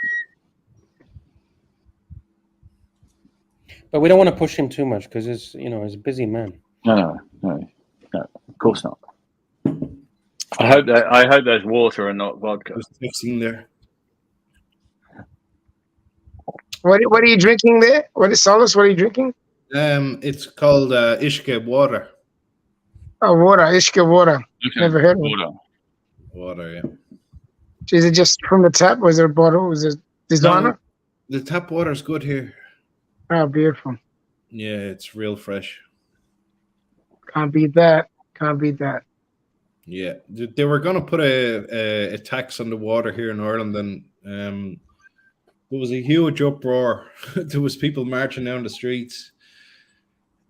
But we don't want to push him too much because he's a busy man. No, of course not. I hope there's water and not vodka. There's mixing there. What are you drinking there? What is Solus? What are you drinking? It's called Ishka water. Oh, water. Ishka water. Okay. Never heard of it. Water, yeah. Is it just from the tap? Was there a bottle? Was it designer? No, the tap water is good here. Oh, beautiful. Yeah, it's real fresh. Can't beat that. Can't beat that. Yeah, they were going to put a tax on the water here in Ireland, and there was a huge uproar. There was people marching down the streets,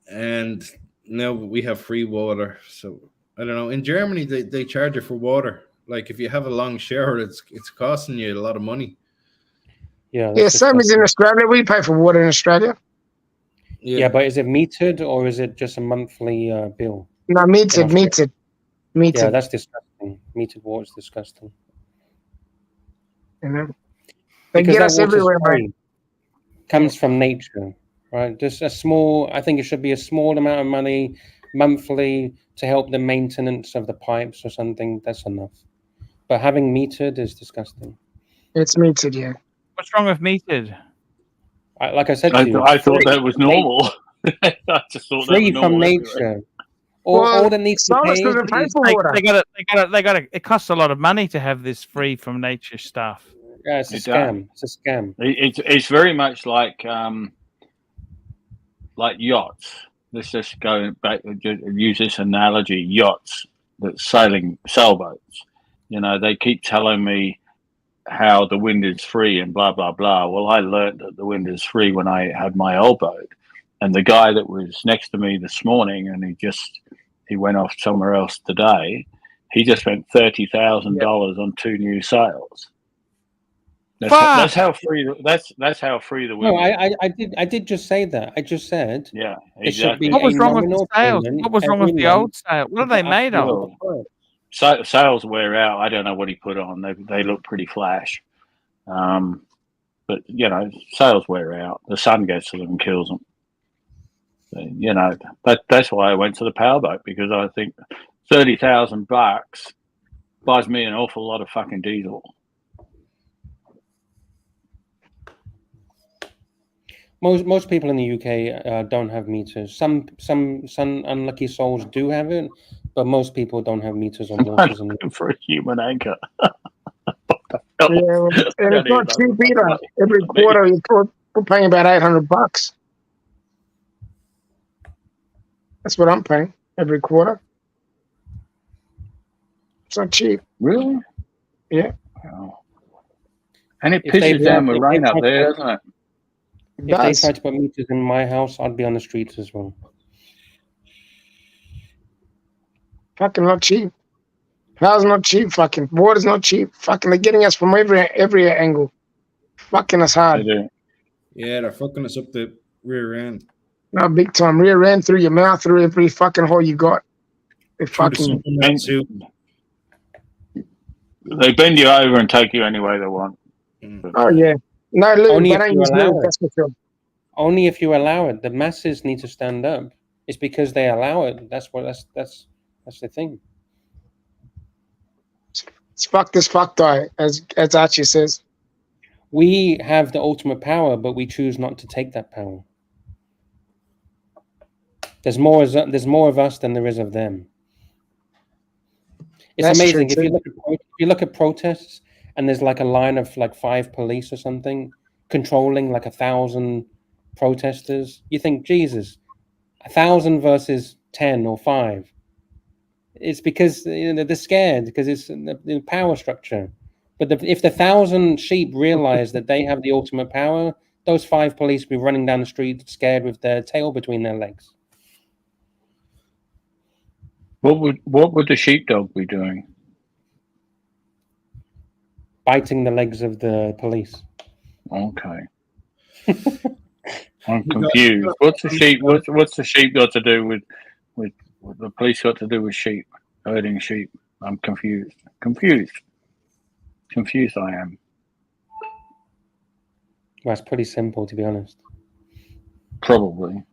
and now we have free water. So I don't know. In Germany, they charge you for water. Like if you have a long shower, it's costing you a lot of money. Yeah. Same as in Australia. We pay for water in Australia. Yeah, but is it metered or is it just a monthly bill? No, metered. Yeah, that's disgusting. Metered water is disgusting. You know, they get us everywhere, right? Comes from nature, right? Just I think it should be a small amount of money monthly to help the maintenance of the pipes or something. That's enough. But having metered is disgusting. It's metered, yeah. What's wrong with metered? Like I said I to you, thought that was normal. I just thought free that was from normal nature. All that needs to pay. They got it costs a lot of money to have this free from nature stuff. Yeah, it's a scam. It's a scam. It's very much like yachts. Let's just go back and use this analogy: yachts that sailboats. They keep telling me how the wind is free and blah blah blah. Well, I learned that the wind is free when I had my old boat, and the guy that was next to me this morning, and he went off somewhere else today. He just spent $30,000 on 2 new sails. That's how free. That's how free the wind. No, I did just say that. I just said. Yeah, exactly. What was wrong with the sails? What was wrong with the old sail? What are they made of? Sails wear out. I don't know what he put on. They look pretty flash, but sails wear out. The sun gets to them and kills them. That's why I went to the powerboat, because I think $30,000 buys me an awful lot of fucking diesel. Most people in the UK don't have meters. Some unlucky souls do have it, but most people don't have meters on waters. For a human anchor. And it's not cheap either. Every quarter we're paying about $800. That's what I'm paying every quarter. It's not cheap. Really? Yeah. Wow. And it pisses down with rain up there, doesn't it? If they tried to put meters in my house, I'd be on the streets as well. Fucking not cheap. Power's not cheap. Fucking water's not cheap. Fucking they're getting us from every angle. Fucking us hard. They do. Yeah, they're fucking us up the rear end. No, big time. Rear end, through your mouth, through every fucking hole you got. They fucking. They bend you over and take you any way they want. Oh yeah. No, lube. Only They if don't you use allow lube. it. That's for sure. Only if you allow it. The masses need to stand up. It's because they allow it. That's the thing. It's fucked as fuck, though, as Archie says. We have the ultimate power, but we choose not to take that power. There's more of us than there is of them. It's That's amazing. true, If you look at protests, and there's like a line of like 5 police or something controlling like 1,000 protesters, you think, Jesus, 1,000 versus 10 or 5. It's because they're scared, because it's the power structure. But if the 1,000 sheep realize that they have the ultimate power, those 5 police be running down the street scared with their tail between their legs. What would the sheepdog be doing? Biting the legs of the police. Okay. I'm confused. What's the sheep? What's the sheep got to do with what the police got to do with sheep, herding sheep? I'm confused. Confused I am. Well, it's pretty simple, to be honest. Probably.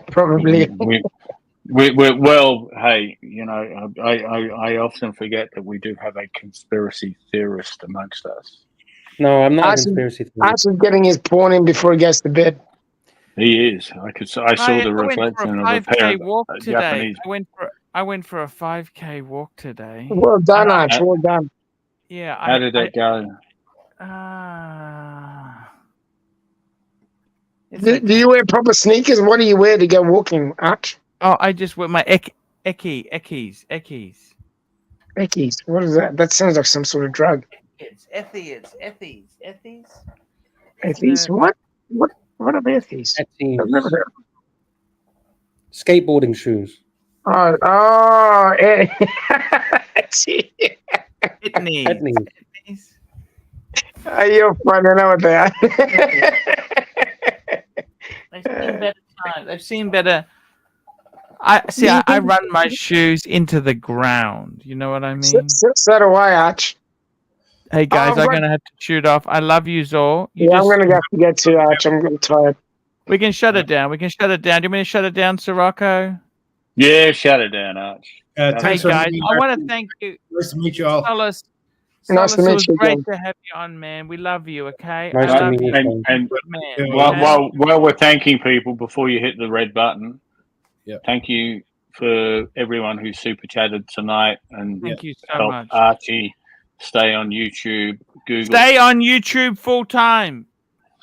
Probably. Well, hey, you know, I often forget that we do have a conspiracy theorist amongst us. No, I'm not a conspiracy theorist. Archie's getting his porn in before he goes to bed. He is. I saw the reflection of a pair of Japanese. I went for a 5K walk today. Well done, Arch. Well done. Yeah. How did that go? Do you wear proper sneakers? What do you wear to go walking, Arch? Oh, I just wear my Eckies. Eckies. What is that? That sounds like some sort of drug. Ethies. Ethies? What are ethies? I've never heard of them. Skateboarding shoes. Oh, Etnies. Oh, you're fun. I know what they are. They've seen better. I run my shoes into the ground. You know what I mean? So do I, Arch. Hey guys, I'm gonna have to shoot off. I love you, Zor. I'm gonna have to get to Arch. I'm tired. We can shut it down. Do you want me to shut it down, Sirocco? Yeah, shut it down, Arch. Hey guys, I want to thank you. Nice to meet you all. Solus, Nice to meet you. Great to have you on, man. We love you. Okay. Nice to meet you. And man. while we're thanking people before you hit the red button, thank you for everyone who super chatted tonight and thank you so much. Archie stay on YouTube, Google. Stay on YouTube full time.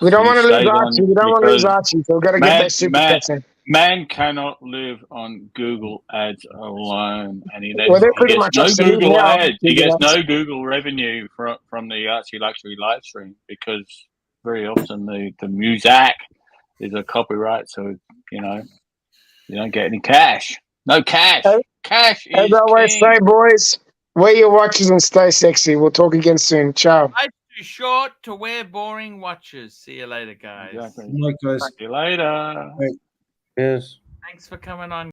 We don't want to lose Archie. We don't want to lose Archie. So we've got to get that super chats in. Man cannot live on Google ads alone, and he gets no Google ads. He gets no Google revenue from the Archie Luxury live stream because very often the music is a copyright, so you know you don't get any cash. No cash. Cash is as always say, boys, wear your watches and stay sexy. We'll talk again soon. Ciao. Life's too short to wear boring watches. See you later, guys. Exactly. Right, guys. See you later. Yes. Thanks for coming on.